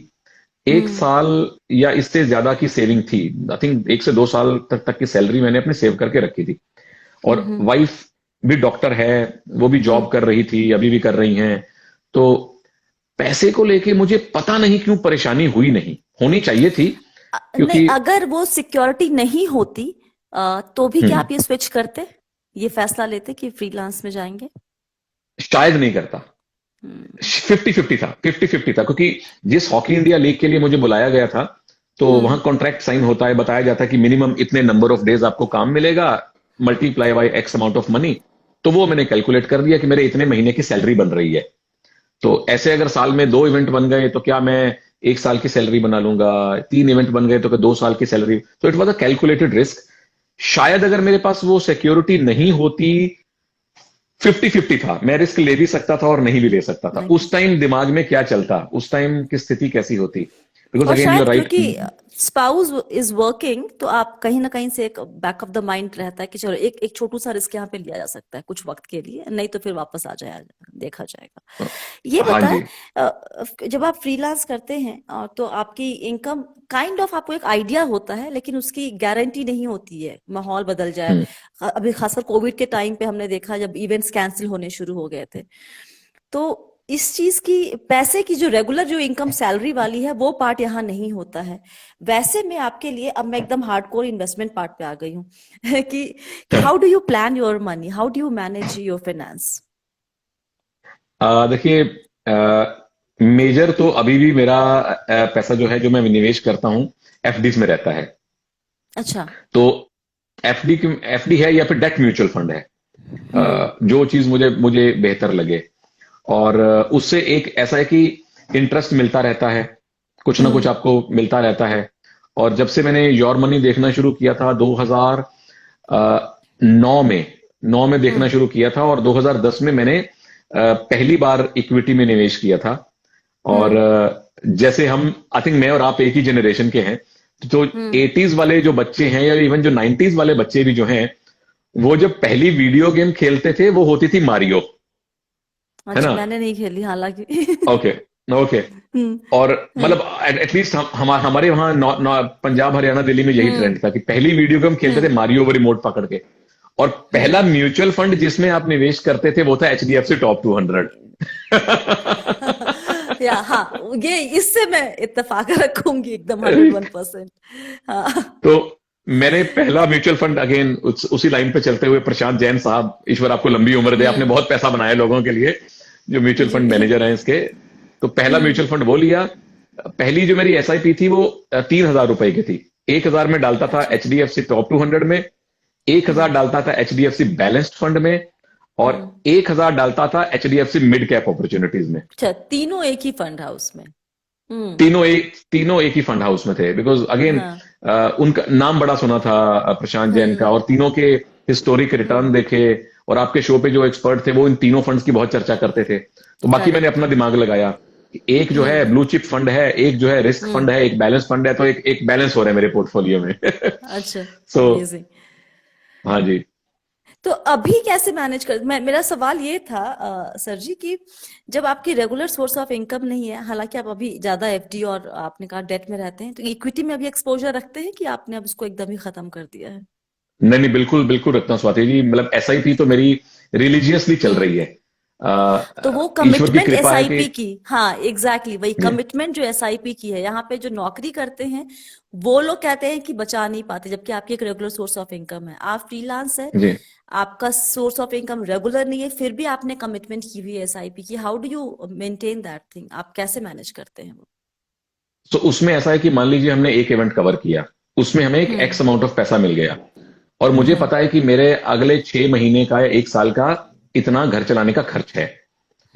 1 साल या इससे ज्यादा की सेविंग थी। आई थिंक 1 से 2 साल तक की सैलरी मैंने अपने सेव करके रखी थी। और वाइफ भी डॉक्टर है, वो भी जॉब कर रही थी, अभी भी कर रही हैं। तो पैसे को लेके मुझे पता नहीं क्यों परेशानी हुई नहीं, होनी चाहिए थी, क्योंकि नहीं, अगर वो सिक्योरिटी नहीं होती तो भी क्या आप ये स्विच करते, ये फैसला लेते कि फ्रीलांस में जाएंगे? शायद नहीं करता। 50-50 था, 50-50 था, क्योंकि जिस हॉकी इंडिया लीग के लिए मुझे बुलाया गया था, तो वहां कॉन्ट्रैक्ट साइन होता है, बताया जाता है कि मिनिमम इतने नंबर ऑफ डेज आपको काम मिलेगा, multiply by x amount of money. तो वो मैंने कैलकुलेट कर दिया कि मेरे इतने महीने की सैलरी बन रही है। तो ऐसे अगर साल में 2 इवेंट बन गए तो क्या मैं एक साल की सैलरी बना लूंगा, 3 इवेंट बन गए तो 2 साल की सैलरी। तो it was a calculated risk. शायद अगर मेरे पास वो सिक्योरिटी नहीं होती, 50-50 था, मैं रिस्क ले भी सकता था और नहीं भी ले सकता था। नहीं। उस टाइम दिमाग में क्या चलता, उस टाइम की स्थिति कैसी होती? बिकॉज और अगेन यू आर शायद राइट। क्योंकि स्पाउस इज वर्किंग, तो आप कहीं ना कहीं से एक बैक ऑफ द माइंड रहता है कि चलो एक एक छोटू सा रिस्क यहाँ पे लिया जा सकता है कुछ वक्त के लिए, नहीं तो फिर वापस आ जाए, देखा जाएगा। ये हाँ बताएं, जी। जब आप फ्रीलांस करते हैं तो आपकी इनकम काइंड ऑफ आपको एक आइडिया होता है, लेकिन उसकी गारंटी नहीं होती है, माहौल बदल जाए। अभी खासकर कोविड के टाइम पे हमने देखा जब इवेंट्स कैंसिल होने शुरू हो गए थे, तो इस चीज की, पैसे की जो रेगुलर जो इनकम सैलरी वाली है वो पार्ट यहाँ नहीं होता है। वैसे में आपके लिए अब मैं एकदम हार्डकोर इन्वेस्टमेंट पार्ट पे आ गई हूँ कि how do you plan your money, how do you manage your finance? देखिए, मेजर तो अभी भी मेरा पैसा जो है, जो मैं निवेश करता हूँ, एफडीज में रहता है। अच्छा। तो एफडी है या फिर डेट म्यूचुअल फंड है, हम्म। जो चीज मुझे मुझे बेहतर लगे। और उससे एक ऐसा है कि इंटरेस्ट मिलता रहता है, कुछ ना कुछ हम्म। आपको मिलता रहता है। और जब से मैंने योर मनी देखना शुरू किया था 2009 में, देखना हम्म। शुरू किया था, और 2010 में मैंने पहली बार इक्विटी में निवेश किया था। और हम्म। जैसे हम, आई थिंक मैं और आप एक ही जनरेशन के हैं, तो हम्म। 80s वाले जो बच्चे हैं, या इवन जो 90s वाले बच्चे भी जो हैं, वो जब पहली वीडियो गेम खेलते थे वो होती थी मारियो, है अच्छा, ना? मैंने नहीं खेली हालांकि। ओके। ओके। हम्म। और हम्म। मतलब एटलीस्ट हमारे वहां पंजाब हरियाणा दिल्ली में यही हम्म। ट्रेंड था कि पहली वीडियो गेम खेलते थे हम्म। मारियो वो रिमोट पकड़ के। और पहला हम्म। म्यूचुअल फंड जिसमें आप निवेश करते थे वो था एचडीएफसी टॉप 200। या हाँ, ये इससे मैं इत्तेफाक रखूंगी एकदम 101%। हाँ। तो मैंने पहला म्यूचुअल फंड, अगेन उसी लाइन पे चलते हुए, प्रशांत जैन साहब, ईश्वर आपको लंबी उम्र दे, आपने हम्म। बहुत पैसा बनाया लोगों के लिए, जो म्यूचुअल जी। फंड मैनेजर हैं इसके। तो पहला हम्म। म्यूचुअल फंड वो लिया। पहली जो मेरी एसआईपी थी वो 3,000 रुपए की थी। 1,000 में डालता था अच्छा। एचडीएफसी टॉप 200 में, 1,000 हम्म। डालता था एचडीएफसी बैलेंस्ड फंड में, और हम्म। 1,000 डालता था एचडीएफसी मिड कैप अपॉर्चुनिटीज में। अच्छा, तीनों एक ही फंड हाउस में? हम्म। तीनों एक ही फंड हाउस में थे, बिकॉज अगेन हाँ। उनका नाम बड़ा सुना था, प्रशांत जैन का, हम्म। और तीनों के हिस्टोरिक हम्म। रिटर्न देखे। और आपके शो पे जो एक्सपर्ट थे वो इन तीनों फंड्स की बहुत चर्चा करते थे। तो बाकी मैंने करेक्ट। अपना दिमाग लगाया कि एक जो है हम्म। ब्लू चिप फंड है, एक जो है रिस्क हम्म। फंड है, एक बैलेंस फंड है, तो एक बैलेंस हो रहा है मेरे पोर्टफोलियो में। अच्छा। So amazing. हाँ जी। तो अभी कैसे मैनेज कर, मेरा सवाल ये था सर जी कि जब आपकी रेगुलर सोर्स ऑफ इनकम नहीं है, हालांकि आप अभी ज्यादा एफडी और आपने कहा डेट में रहते हैं, तो इक्विटी में अभी एक्सपोजर रखते हैं कि आपने अब उसको एकदम ही खत्म कर दिया है? नहीं नहीं, बिल्कुल बिल्कुल रखता हूँ स्वाति जी। मतलब एसआईपी तो मेरी रिलीजियसली चल हम्म। रही है। तो वो ईश्वर की कमिटमेंट कृपा है कि एसआईपी की, हाँ एग्जैक्टली वही कमिटमेंट जो एसआईपी की है, यहाँ पे जो नौकरी करते हैं वो लोग कहते हैं कि बचा नहीं पाते, जबकि आपकी एक रेगुलर सोर्स ऑफ इनकम है, आप फ्रीलांस है, जी। आपका सोर्स ऑफ इनकम रेगुलर नहीं है, फिर भी आपने कमिटमेंट की हुई है एसआईपी की। How do you maintain that thing, आप कैसे मैनेज करते हैं वो? तो उसमें ऐसा है कि मान लीजिए हमने एक इवेंट कवर किया, उसमें हमें एक हम्म। एक्स अमाउंट ऑफ पैसा मिल गया, और मुझे हम्म। पता है कि मेरे अगले 6 महीने का या 1 साल का इतना घर चलाने का खर्च है।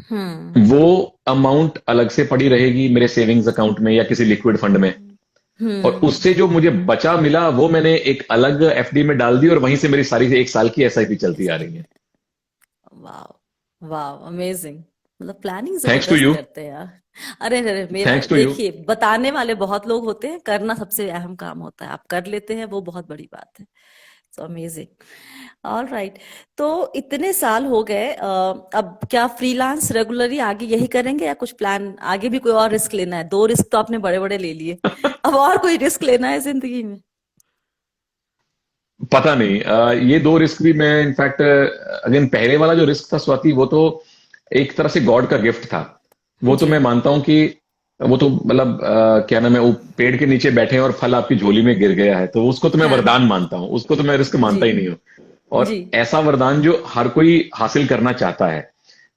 हम्म। वो अमाउंट अलग से पड़ी रहेगी मेरे सेविंग्स अकाउंट में या किसी लिक्विड फंड में। और हम्म। उससे जो मुझे बचा मिला वो मैंने एक अलग एफडी में डाल दी, और वहीं से मेरी सारी 1 साल की एसआईपी चलती आ रही है। वाह वाह, अमेजिंग। मतलब प्लानिंग थैंक्स टू जबरदस्त यू। करते हैं यार। अरे अरे, मेरा थैंक्स टू यू। देखिए, बताने वाले बहुत लोग होते हैं, करना सबसे अहम काम होता है, आप कर लेते हैं वो बहुत बड़ी बात है। So amazing. All right. तो इतने साल हो गए, अब क्या फ्रीलांस रेगुलरली आगे यही करेंगे या कुछ प्लान, आगे भी कोई और रिस्क लेना है? 2 रिस्क तो आपने बड़े बड़े ले लिए, अब और कोई रिस्क लेना है जिंदगी में? पता नहीं, ये 2 रिस्क भी मैं, इनफैक्ट अगेन पहले वाला जो रिस्क था स्वाति, वो तो एक तरह से गॉड का गिफ्ट था। वो तो जी। मैं मानता हूं कि वो तो मतलब क्या नाम है, वो पेड़ के नीचे बैठे हैं और फल आपकी झोली में गिर गया है, तो उसको तो मैं हाँ। वरदान मानता हूं, उसको तो मैं रिस्क जी। मानता ही नहीं हूं। और जी। ऐसा वरदान जो हर कोई हासिल करना चाहता है,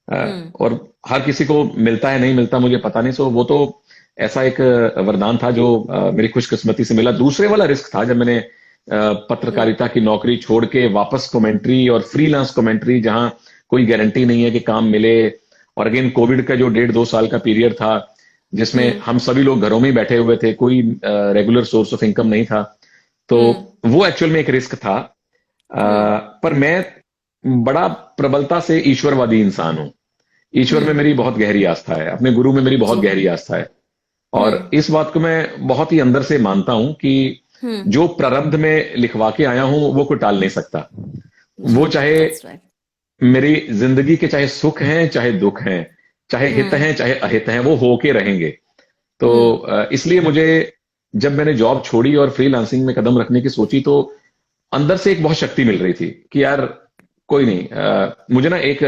हम्म। और हर किसी को मिलता है नहीं मिलता मुझे पता नहीं। सो वो तो ऐसा एक वरदान था जो मेरी खुशकिस्मती से मिला। दूसरे वाला रिस्क था जब मैंने हम्म। पत्रकारिता की नौकरी छोड़ के वापस कमेंट्री और फ्रीलांस कमेंट्री, जहां कोई गारंटी नहीं है कि काम मिले। और अगेन कोविड का जो 1.5-2 साल का पीरियड था, जिसमें हम सभी लोग घरों में ही बैठे हुए थे, कोई रेगुलर सोर्स ऑफ इनकम नहीं था। तो वो एक्चुअल में एक रिस्क था। पर मैं बड़ा प्रबलता से ईश्वरवादी इंसान हूं। ईश्वर में मेरी बहुत गहरी आस्था है, अपने गुरु में मेरी बहुत जी। गहरी आस्था है। और इस बात को मैं बहुत ही अंदर से मानता हूं कि जो प्रारब्ध में लिखवा के आया हूं वो कोई टाल नहीं सकता। वो चाहे दैट्स राइट। मेरी जिंदगी के चाहे सुख हैं चाहे दुख हैं, चाहे हित हैं चाहे अहित हैं, वो होके रहेंगे। तो इसलिए मुझे जब मैंने जॉब छोड़ी और फ्रीलांसिंग में कदम रखने की सोची, तो अंदर से एक बहुत शक्ति मिल रही थी कि यार कोई नहीं। मुझे ना एक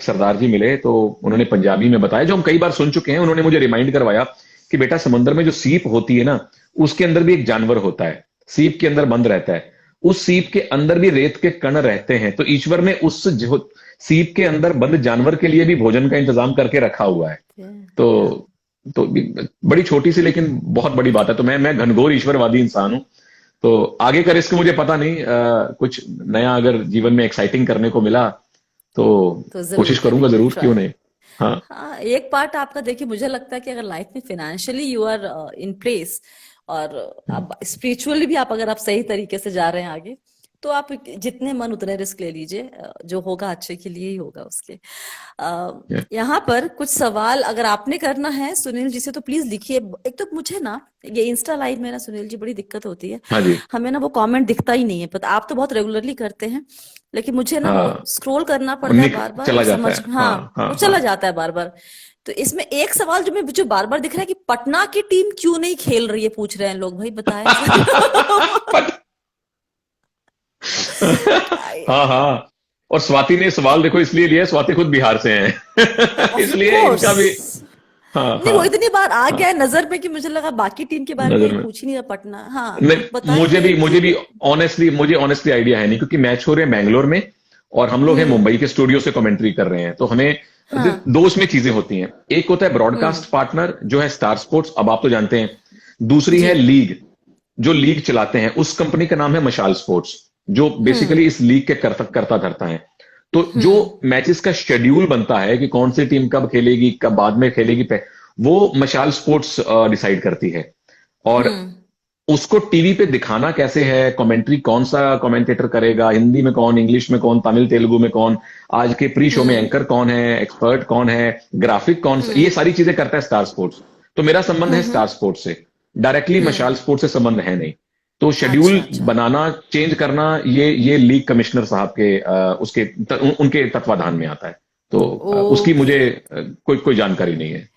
सरदार जी मिले, तो उन्होंने पंजाबी में बताया, जो हम कई बार सुन चुके हैं। उन्होंने मुझे रिमाइंड करवाया कि बेटा, समंदर में जो सीप होती है ना, उसके अंदर भी एक जानवर होता है, सीप के अंदर बंद रहता है। उस सीप के अंदर भी रेत के कण रहते हैं। तो ईश्वर ने उस सीप के अंदर बंद जानवर के लिए भी भोजन का इंतजाम करके रखा हुआ है। तो तो बड़ी छोटी सी लेकिन बहुत बड़ी बात है। तो मैं घनघोर ईश्वरवादी इंसान हूं। तो आगे का रिस्क मुझे पता नहीं, कुछ नया अगर जीवन में एक्साइटिंग करने को मिला तो तो जरूर कोशिश करूंगा, करेंगे, जरूर, क्यों ट्राई। नहीं। हाँ। हाँ, एक पार्ट आपका देखिए, मुझे लगता है कि अगर लाइफ में financially you are in place, और आप स्पिरिचुअली भी अगर आप सही तरीके से जा रहे हैं आगे, तो आप जितने मन उतने रिस्क ले लीजिए। जो होगा अच्छे के लिए ही होगा उसके। Yeah. यहाँ पर कुछ सवाल अगर आपने करना है सुनील जी से, तो प्लीज लिखिए। एक तो मुझे ना ये इंस्टा लाइव में ना सुनील जी बड़ी दिक्कत होती है, हाँ जी। हमें ना वो कमेंट दिखता ही नहीं है। पता, आप तो बहुत रेगुलरली करते हैं, लेकिन मुझे ना वो हाँ, स्क्रॉल करना पड़ता है निक बार बार, चला और जाता समझ, है। हाँ, हाँ हाँ वो हाँ। चला जाता है बार बार। तो इसमें एक सवाल जो बार बार दिख रहा है कि पटना की टीम क्यों नहीं खेल रही है, पूछ रहे हैं लोग, भाई बताएं। हाँ हाँ। और स्वाति ने सवाल देखो इसलिए लिया है, स्वाति खुद बिहार से हैं। ऑफ इसलिए कोर्स। इनका भी। हाँ नहीं, हाँ वो इतनी बार आ हाँ। गया है नजर पे कि मुझे लगा बाकी टीम के बारे में नजर कोई में पूछ ही नहीं रहा। पटना, हाँ, तो नहीं, बताएंगे मुझे कि। भी ऑनेस्टली आइडिया है नहीं, क्योंकि मैच हो रहे हैं बैंगलोर में और हम लोग हैं हम्म। मुंबई के स्टूडियो से कमेंट्री कर रहे हैं। तो हमें हाँ। दो उसमें चीजें होती हैं। एक होता है ब्रॉडकास्ट पार्टनर जो है स्टार स्पोर्ट्स, अब आप तो जानते हैं। दूसरी जी। है लीग, जो लीग चलाते हैं, उस कंपनी का नाम है मशाल स्पोर्ट्स, जो बेसिकली इस लीग के करता धरता है। तो जो मैचेस का शेड्यूल बनता है कि कौन सी टीम कब खेलेगी, कब बाद में खेलेगी, वो मशाल स्पोर्ट्स डिसाइड करती है। और उसको टीवी पे दिखाना कैसे है, कमेंट्री कौन सा कमेंटेटर करेगा, हिंदी में कौन, इंग्लिश में कौन, तमिल तेलुगु में कौन, आज के प्री शो में एंकर कौन है, एक्सपर्ट कौन है, ग्राफिक कौन, ये सारी चीजें करता है स्टार स्पोर्ट्स। तो मेरा संबंध है स्टार स्पोर्ट्स से, डायरेक्टली मशाल स्पोर्ट्स से संबंध है नहीं। तो शेड्यूल अच्छा अच्छा। बनाना, चेंज करना, ये लीग कमिश्नर साहब के उनके तत्वाधान में आता है। तो उसकी मुझे ओके। कोई जानकारी नहीं है।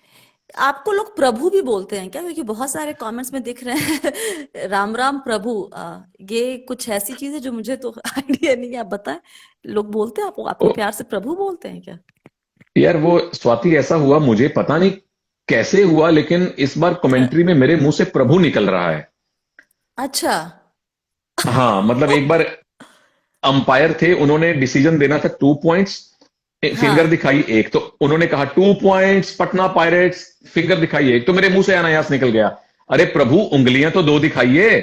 आपको लोग प्रभु भी बोलते हैं क्या? क्योंकि बहुत सारे कमेंट्स में दिख रहे हैं राम राम प्रभु। ये कुछ ऐसी चीज है जो मुझे तो आइडिया नहीं है, आप बताएं। लोग बोलते हैं आपको प्यार से प्रभु बोलते हैं क्या? यार वो स्वाति, ऐसा हुआ, मुझे पता नहीं कैसे हुआ, लेकिन इस बार कमेंट्री में मेरे मुंह से प्रभु निकल रहा है। अच्छा। हाँ, मतलब एक बार अंपायर थे, उन्होंने डिसीजन देना था 2 पॉइंट्स, फिंगर हाँ। दिखाई एक, तो उन्होंने कहा 2 पॉइंट्स पटना पायरेट्स, फिंगर दिखाई एक, तो मेरे मुंह से अनायास निकल गया, अरे प्रभु उंगलियां तो 2 दिखाइए।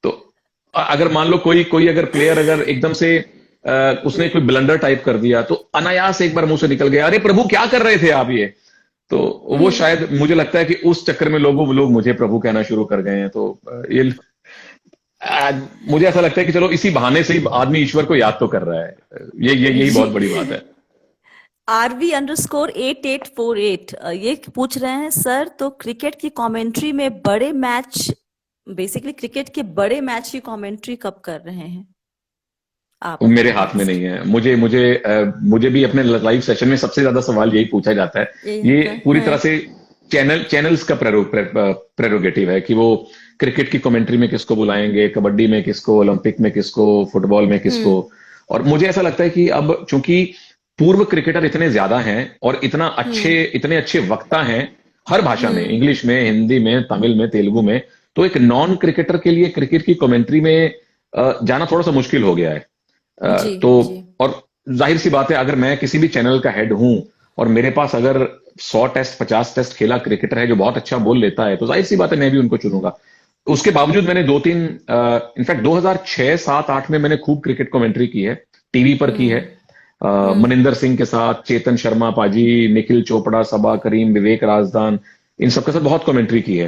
तो अगर मान लो कोई अगर प्लेयर अगर एकदम से उसने कोई ब्लंडर टाइप कर दिया, तो अनायास एक बार मुंह से निकल गया, अरे प्रभु क्या कर रहे थे आप ये। तो वो शायद मुझे लगता है कि उस चक्कर में लोग मुझे प्रभु कहना शुरू कर गए हैं। तो ये मुझे ऐसा लगता है कि चलो इसी बहाने से ही आदमी ईश्वर को याद तो कर रहा है। यही बहुत बड़ी बात है। RV_8848 ये पूछ रहे हैं, सर तो क्रिकेट की कमेंट्री में बड़े मैच, बेसिकली क्रिकेट के बड़े मैच की कमेंट्री कब कर रहे हैं आप? मेरे हाथ में नहीं है। मुझे भी अपने लाइव सेशन में सबसे ज्यादा सवाल यही पूछा जाता है। ये पूरी तरह से चैनल्स का प्रेरोगेटिव है कि वो क्रिकेट की कमेंट्री में किसको बुलाएंगे, कबड्डी में किसको, ओलंपिक में किसको, फुटबॉल में किसको। और मुझे ऐसा लगता है कि अब चूंकि पूर्व क्रिकेटर इतने ज्यादा हैं और इतने अच्छे वक्ता हैं हर भाषा में, इंग्लिश में, हिंदी में, तमिल में, तेलुगु में, तो एक नॉन क्रिकेटर के लिए क्रिकेट की कमेंट्री में जाना थोड़ा सा मुश्किल हो गया है। तो और जाहिर सी बात है, अगर मैं किसी भी चैनल का हेड हूं और मेरे पास अगर 100 टेस्ट 50 टेस्ट खेला क्रिकेटर है जो बहुत अच्छा बोल लेता है, तो जाहिर सी बात है मैं भी उनको चुनूंगा। उसके बावजूद मैंने 2-3 इनफैक्ट 2006, 7, 8 में मैंने खूब क्रिकेट कमेंट्री की है, टीवी पर की है। मनिंदर सिंह के साथ, चेतन शर्मा पाजी, निखिल चोपड़ा, सबा करीम, विवेक राजदान, इन सबके साथ बहुत कमेंट्री की है।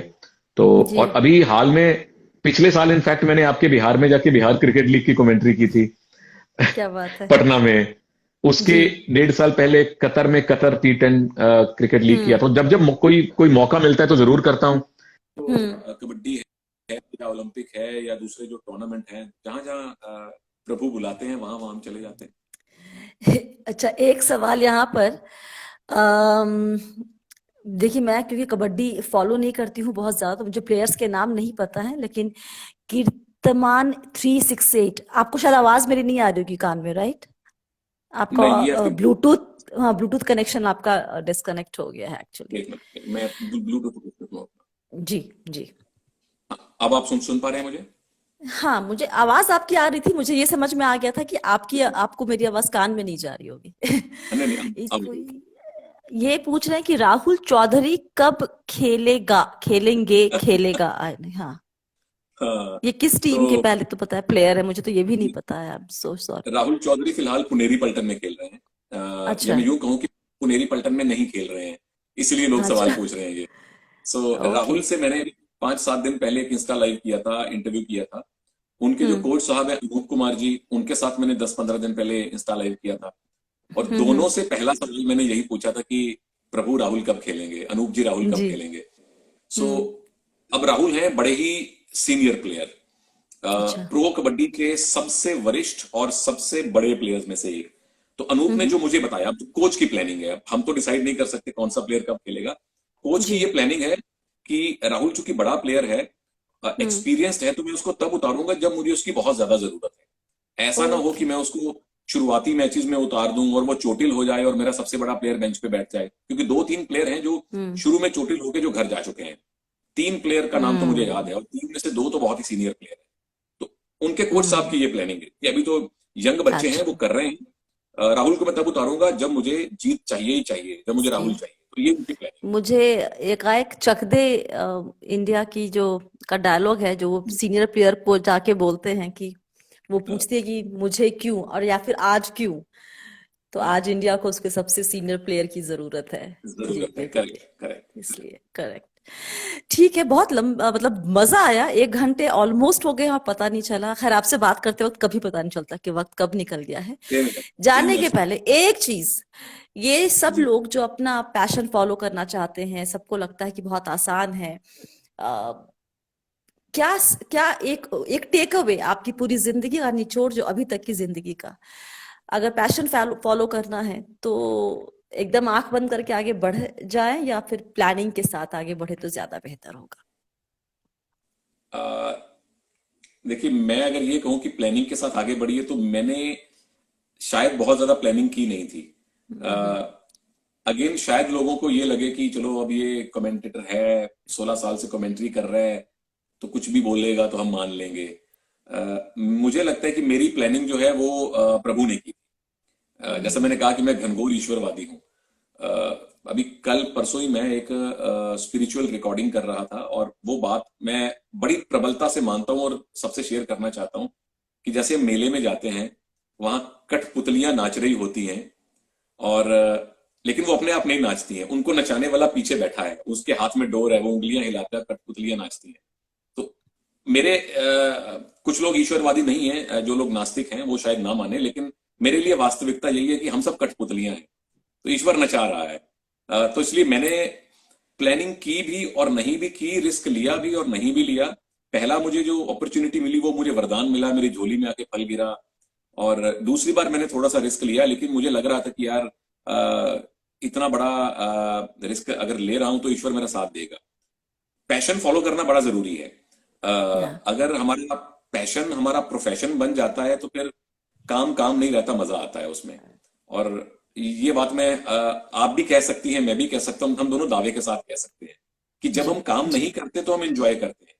तो जी। और अभी हाल में पिछले साल इनफैक्ट मैंने आपके बिहार में जाके बिहार क्रिकेट लीग की कमेंट्री की थी क्या बात है। पटना में। उसके जी। 1.5 साल पहले कतर में कतर T10 क्रिकेट लीग किया हम्म। था। जब जब कोई कोई मौका मिलता है तो जरूर करता हूँ। तो हम्म। कबड्डी है या ओलंपिक है या दूसरे जो टूर्नामेंट हैं, जहां जहां प्रभु बुलाते हैं वहां वहां हम चले जाते हैं। अच्छा, एक सवाल यहाँ पर। अम, देखिए, मैं क्योंकि कबड्डी फॉलो नहीं करती हूँ बहुत ज्यादा, तो मुझे प्लेयर्स के नाम नहीं पता है, लेकिन कीर्तमान 368, आपको शायद आवाज मेरी नहीं आ रही होगी कान में, राइट? आपका नहीं, ये आपके ब्लूटूथ, हाँ, ब्लूटूथ कनेक्शन आपका डिस्कनेक्ट हो गया है एक्चुअली। एक मिनट, मैं ब्लूटूथ। जी। जी। अब आप सुन पा रहे हैं मुझे? हाँ, मुझे आवाज आपकी आ रही थी, मुझे ये समझ में आ गया था कि आपको मेरी आवाज कान में नहीं जा रही होगी। नहीं नहीं, कोई ये पूछ रहे हैं कि राहुल चौधरी कब खेलेगा हाँ, हाँ, ये किस टीम के, तो पहले तो पता है प्लेयर है, मुझे तो ये भी नहीं पता है। I am so sorry. Rahul Chaudhari फिलहाल पुनेरी पल्टन में खेल रहे हैं। या अच्छा। मैं यूं कहूं कि पुनेरी पल्टन में नहीं खेल रहे हैं, इसलिए लोग सवाल अच्छा। पूछ रहे हैं ये। So okay. राहुल से मैंने 5-7 दिन पहले एक इंस्टा लाइव किया था, इंटरव्यू किया था। उनके जो हम्म। कोच साहब हैं अनूप कुमार जी, उनके साथ मैंने 10-15 दिन पहले इंस्टा लाइव किया था। और हम्म। दोनों से पहला सवाल मैंने यही पूछा था कि प्रभु राहुल कब खेलेंगे, अनूप जी राहुल कब जी। खेलेंगे। सो हम्म। अब राहुल हैं बड़े ही सीनियर प्लेयर, अच्छा। प्रो कबड्डी के सबसे वरिष्ठ और सबसे बड़े प्लेयर्स में से एक। तो अनूप ने हम्म। जो मुझे बताया, अब कोच की प्लानिंग है, अब हम तो डिसाइड नहीं कर सकते कौन सा प्लेयर कब खेलेगा। कोच की जी। ये प्लानिंग है कि राहुल चूंकि बड़ा प्लेयर है, हम्म। एक्सपीरियंस्ड है, तो मैं उसको तब उतारूंगा जब मुझे उसकी बहुत ज्यादा जरूरत है। ऐसा ना हो ओके। कि मैं उसको शुरुआती मैचेस में उतार दूं और वो चोटिल हो जाए और मेरा सबसे बड़ा प्लेयर बेंच पे बैठ जाए, क्योंकि 2-3 प्लेयर हैं जो हम्म। शुरू में चोटिल होकर जो घर जा चुके हैं। 3 प्लेयर का नाम तो मुझे याद हम्म। है, और 3 में से 2 तो बहुत ही सीनियर प्लेयर है। तो उनके कोच साहब हम्म। की ये प्लानिंग है कि अभी तो यंग बच्चे हैं, अच्छा। वो कर रहे हैं। राहुल को मैं तब उतारूंगा जब मुझे जीत चाहिए ही चाहिए, जब मुझे सही राहुल है। चाहिए, तो ये उनकी प्लानिंग मुझे एकाएक चक दे इंडिया की जो का डायलॉग है, जो वो है। सीनियर प्लेयर को जाके बोलते हैं कि वो हाँ, पूछते हैं कि मुझे क्यों, और या फिर आज क्यों। तो हाँ, आज इंडिया को उसके सबसे सीनियर प्लेयर की जरूरत है। जी, जरूरत है। बिल्कुल। Correct, correct. इसलिए करेक्ट। ठीक है, बहुत लंबा, मतलब मजा आया, 1 घंटे ऑलमोस्ट हो गए और पता नहीं चला। खैर, आपसे बात करते वक्त कभी पता नहीं चलता कि वक्त कब निकल गया है। सेम है, जाने सेम के है। पहले एक चीज, ये सब जी। लोग जो अपना पैशन फॉलो करना चाहते हैं, सबको लगता है कि बहुत आसान है। आ, क्या क्या एक एक टेक अवे आपकी पूरी जिंदगी का निचोड़, जो अभी तक की जिंदगी का, अगर पैशन फॉलो करना है तो एकदम आंख बंद करके आगे बढ़ जाए, या फिर प्लानिंग के साथ आगे बढ़े तो ज्यादा बेहतर होगा? अ, देखिए, मैं अगर ये कहूं कि प्लानिंग के साथ आगे बढ़िए, तो मैंने शायद बहुत ज्यादा प्लानिंग की नहीं थी। हम्म। अगेन शायद लोगों को ये लगे कि चलो अब ये कमेंटेटर है, 16 साल से कमेंट्री कर रहा है, तो कुछ भी बोलेगा तो हम मान लेंगे। मुझे लगता है कि मेरी प्लानिंग जो है वो प्रभु ने की। जैसा हम्म। मैंने कहा कि मैं घनघोर ईश्वरवादी हूँ। अभी कल परसों ही मैं एक स्पिरिचुअल रिकॉर्डिंग कर रहा था, और वो बात मैं बड़ी प्रबलता से मानता हूँ और सबसे शेयर करना चाहता हूँ कि जैसे हम मेले में जाते हैं, वहां कठपुतलियां नाच रही होती हैं, और लेकिन वो अपने आप नहीं नाचती हैं, उनको नचाने वाला पीछे बैठा है, उसके हाथ में डोर है, वो उंगलियां हिलाता है, कठपुतलियां नाचती हैं। तो मेरे कुछ लोग ईश्वरवादी नहीं हैं, जो लोग नास्तिक हैं वो शायद ना माने, लेकिन मेरे लिए वास्तविकता यही है कि हम सब कठपुतलियां हैं, तो ईश्वर नचा रहा है। तो इसलिए मैंने प्लानिंग की भी और नहीं भी की, रिस्क लिया भी और नहीं भी लिया। पहला मुझे जो अपॉर्चुनिटी मिली वो मुझे वरदान मिला, मेरी झोली में आके फल गिरा। और दूसरी बार मैंने थोड़ा सा रिस्क लिया, लेकिन मुझे लग रहा था कि यार इतना बड़ा रिस्क अगर ले रहा हूं तो ईश्वर मेरा साथ देगा। पैशन फॉलो करना बड़ा जरूरी है। या। अगर हमारा पैशन हमारा प्रोफेशन बन जाता है तो फिर काम काम नहीं रहता, मजा आता है उसमें। और ये बात मैं आप भी कह सकती हैं, मैं भी कह सकता हूँ, हम दोनों दावे के साथ कह सकते हैं कि जब जी। हम काम जी। नहीं करते तो हम एंजॉय करते हैं,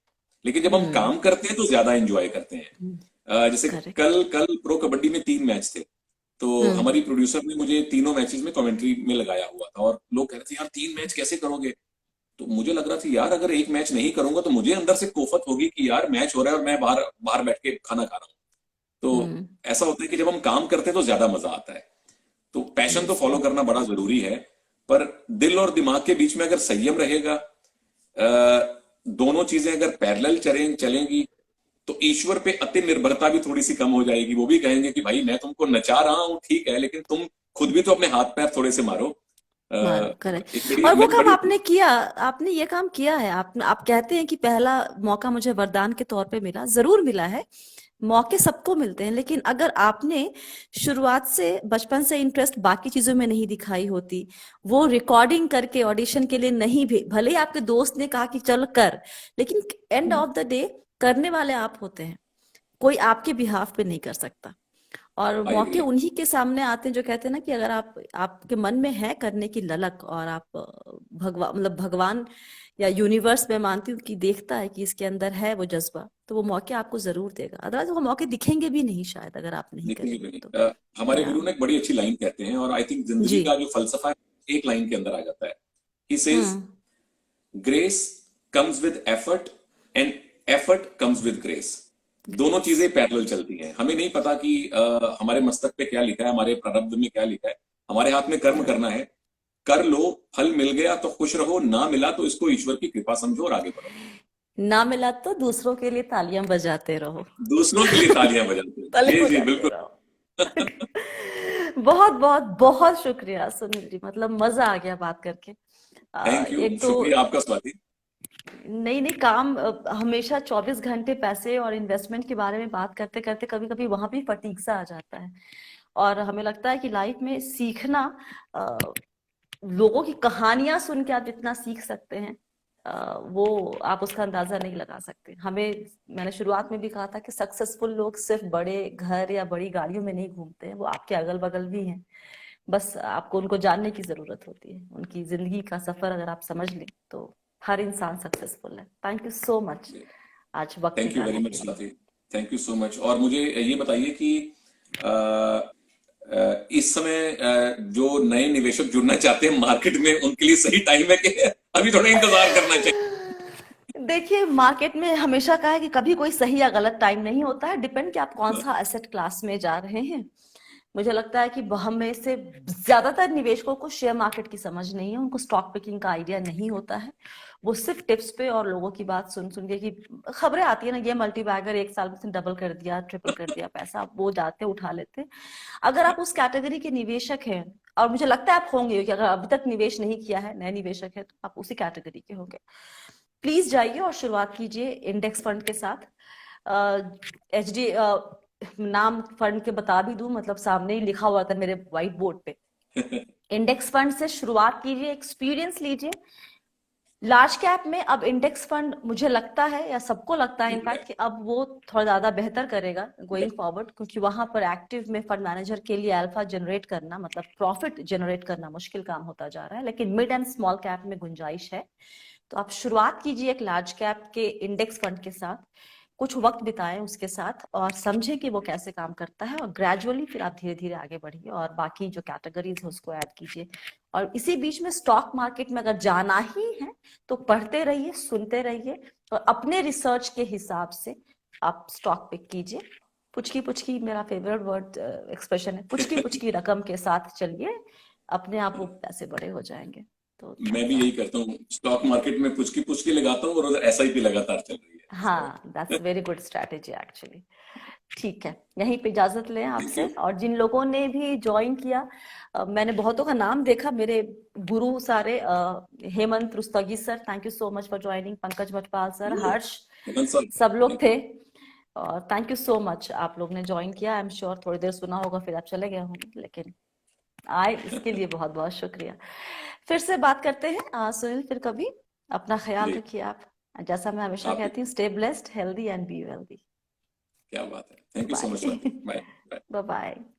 लेकिन जब हम हम्म। काम करते हैं तो ज्यादा एंजॉय करते हैं। जैसे करेक्ट। कल कल प्रो कबड्डी में 3 मैच थे, तो हम्म। हमारी प्रोड्यूसर ने मुझे तीनों मैचेस में कमेंट्री में लगाया हुआ था, और लोग कह रहे थे यार 3 मैच कैसे करोगे। तो मुझे लग रहा था यार अगर एक मैच नहीं करूंगा तो मुझे अंदर से कोफत होगी कि यार मैच हो रहा है और मैं बाहर बाहर बैठ के खाना खा रहा हूँ। तो हम्म। ऐसा होता है कि जब हम काम करते हैं तो ज्यादा मजा आता है। तो पैशन तो यस। फॉलो करना बड़ा जरूरी है, पर दिल और दिमाग के बीच में अगर संयम रहेगा दोनों चीजें अगर पैरेलल चलेंगी तो ईश्वर पे अति निर्भरता भी थोड़ी सी कम हो जाएगी। वो भी कहेंगे कि भाई मैं तुमको नचा रहा हूँ ठीक है, लेकिन तुम खुद भी तो अपने हाथ पैर थोड़े से मारो। मारो, करेक्ट। एक बड़ी और वो काम बड़ी आपने किया, आपने ये काम किया है। आप कहते हैं कि पहला मौका मुझे वरदान के तौर पे मिला, जरूर मिला है। मौके सबको मिलते हैं, लेकिन अगर आपने शुरुआत से बचपन से इंटरेस्ट बाकी चीजों में नहीं दिखाई होती, वो रिकॉर्डिंग करके ऑडिशन के लिए नहीं भी, भले ही आपके दोस्त ने कहा कि चल कर, लेकिन एंड ऑफ द डे करने वाले आप होते हैं, कोई आपके बिहाफ पे नहीं कर सकता। और आई मौके एग्री। उन्हीं के सामने आते हैं जो कहते हैं ना कि अगर आपके मन में है करने की ललक, और आप भगवान, मतलब भगवान या यूनिवर्स, में मानती हूँ कि देखता है कि इसके अंदर है वो जज्बा, तो वो मौके आपको जरूर देगा। अदरवाइज वो मौके दिखेंगे भी नहीं शायद, अगर आप नहीं दिखेंगे भी करेंगे तो। नहीं। हमारे या गुरु ने एक बड़ी अच्छी लाइन कहते हैं, और आई थिंक जिंदगी जी। का जो फलसफा है एक लाइन के अंदर आ जाता है। He says, hmm. Grace comes with effort and effort comes with grace. दोनों चीजें पैरेलल चलती हैं। हमें नहीं पता कि हमारे मस्तक पे क्या लिखा है, हमारे प्रारब्ध में क्या लिखा है। हमारे हाथ में कर्म करना है, कर लो, फल मिल गया तो खुश रहो, ना मिला तो इसको ईश्वर की कृपा समझो और आगे बढ़ो। ना मिला तो दूसरों के लिए तालियां बजाते रहो। दूसरों के लिए तालियां बजाते हैं। ताली जी जी बजाते बिल्कुल। रहो। बहुत बहुत बहुत शुक्रिया सुनील जी, मतलब मजा आ गया बात करके। थैंक यू, एक तो शुक्रिया आपका स्वाति। नई नई काम, हमेशा 24 घंटे पैसे और इन्वेस्टमेंट के बारे में बात करते करते कभी कभी वहां भी फटीग सा आ जाता है। और हमें लगता है कि लाइफ में सीखना, अ, लोगों की कहानियां सुन के आप जितना सीख सकते हैं, वो आप उसका अंदाजा नहीं लगा सकते। हमें, मैंने शुरुआत में भी कहा था कि सक्सेसफुल लोग सिर्फ बड़े घर या बड़ी गाड़ियों में नहीं घूमते हैं, वो आपके अगल बगल भी हैं। बस आपको उनको जानने की जरूरत होती है। उनकी जिंदगी का सफर अगर आप समझ लें तो हर इंसान सक्सेसफुल है। थैंक यू सो मच आज वक्त थैंक यू वेरी निकालने मच के लिए। Swati. Thank you so much. और मुझे ये बताइए कि इस समय जो नए निवेशक जुड़ना चाहते हैं मार्केट में, उनके लिए सही टाइम है कि अभी थोड़ा इंतजार करना चाहिए? देखिए, मार्केट में हमेशा कहा है कि कभी कोई सही या गलत टाइम नहीं होता है, डिपेंड कि आप कौन सा एसेट क्लास में जा रहे हैं। मुझे लगता है कि हम में से ज्यादातर निवेशकों को शेयर मार्केट की समझ नहीं है, उनको स्टॉक पिकिंग का आइडिया नहीं होता है। वो सिर्फ टिप्स पे और लोगों की बात सुन सुन के, कि खबरें आती है ना, ये मल्टी बैगर 1 साल में डबल कर दिया, ट्रिपल कर दिया पैसा, वो जाते उठा लेते हैं। अगर आप उस कैटेगरी के निवेशक हैं, और मुझे लगता है आप होंगे, कि अगर अभी तक निवेश नहीं किया है, नए निवेशक है, तो आप उसी कैटेगरी के होंगे। प्लीज जाइए और शुरुआत कीजिए इंडेक्स फंड के साथ। एच डी नाम फंड के बता भी दूं, मतलब सामने ही लिखा हुआ था मेरे व्हाइट बोर्ड पे। इंडेक्स फंड से शुरुआत कीजिए, एक्सपीरियंस लीजिए। लार्ज कैप में अब इंडेक्स फंड, मुझे लगता है या सबको लगता है इनफैक्ट, कि अब वो थोड़ा ज्यादा बेहतर करेगा गोइंग फॉरवर्ड, क्योंकि वहां पर एक्टिव में फंड मैनेजर के लिए अल्फा जनरेट करना, मतलब प्रॉफिट जनरेट करना मुश्किल काम होता जा रहा है। लेकिन मिड एंड स्मॉल कैप में गुंजाइश है। तो आप शुरुआत कीजिए एक लार्ज कैप के इंडेक्स फंड के साथ, कुछ वक्त बिताएं उसके साथ और समझें कि वो कैसे काम करता है, और ग्रेजुअली फिर आप धीरे धीरे आगे बढ़िए और बाकी जो कैटेगरीज है उसको ऐड कीजिए। और इसी बीच में स्टॉक मार्केट में अगर जाना ही है तो पढ़ते रहिए, सुनते रहिए, और अपने रिसर्च के हिसाब से आप स्टॉक पिक कीजिए। पुचकी पुचकी मेरा फेवरेट वर्ड एक्सप्रेशन है, पुचकी पुचकी रकम के साथ चलिए, अपने आप वो पैसे बड़े हो जाएंगे। तो मैं भी यही करता हूँ, स्टॉक मार्केट में पुचकी पुचकी लगाता हूँ और उधर एसआईपी लगातार चल रही है। हाँ, that's very good strategy actually. ठीक है, यहीं पे इजाजत लें थैंक आपसे। यू। और जिन लोगों ने भी ज्वाइन किया, मैंने बहुतों का नाम देखा, मेरे गुरु सारे, Hemant Rustagi sir, thank you so much for joining, Pankaj Matpal sir, Harsh, Hemant sir, सब लोग थैंक थे। यू। और थैंक यू सो मच, आप लोग ने ज्वाइन किया। आई एम श्योर थोड़ी देर सुना होगा फिर आप चले गए होंगे, लेकिन आए, इसके लिए बहुत बहुत शुक्रिया। फिर से बात करते हैं सुनील, फिर कभी। अपना ख्याल जी, रखिए आप। जैसा मैं हमेशा आप भी। कहती हूँ, stay blessed, healthy and be wealthy. क्या बात है, thank you so much bye. Swati. Bye. Bye bye.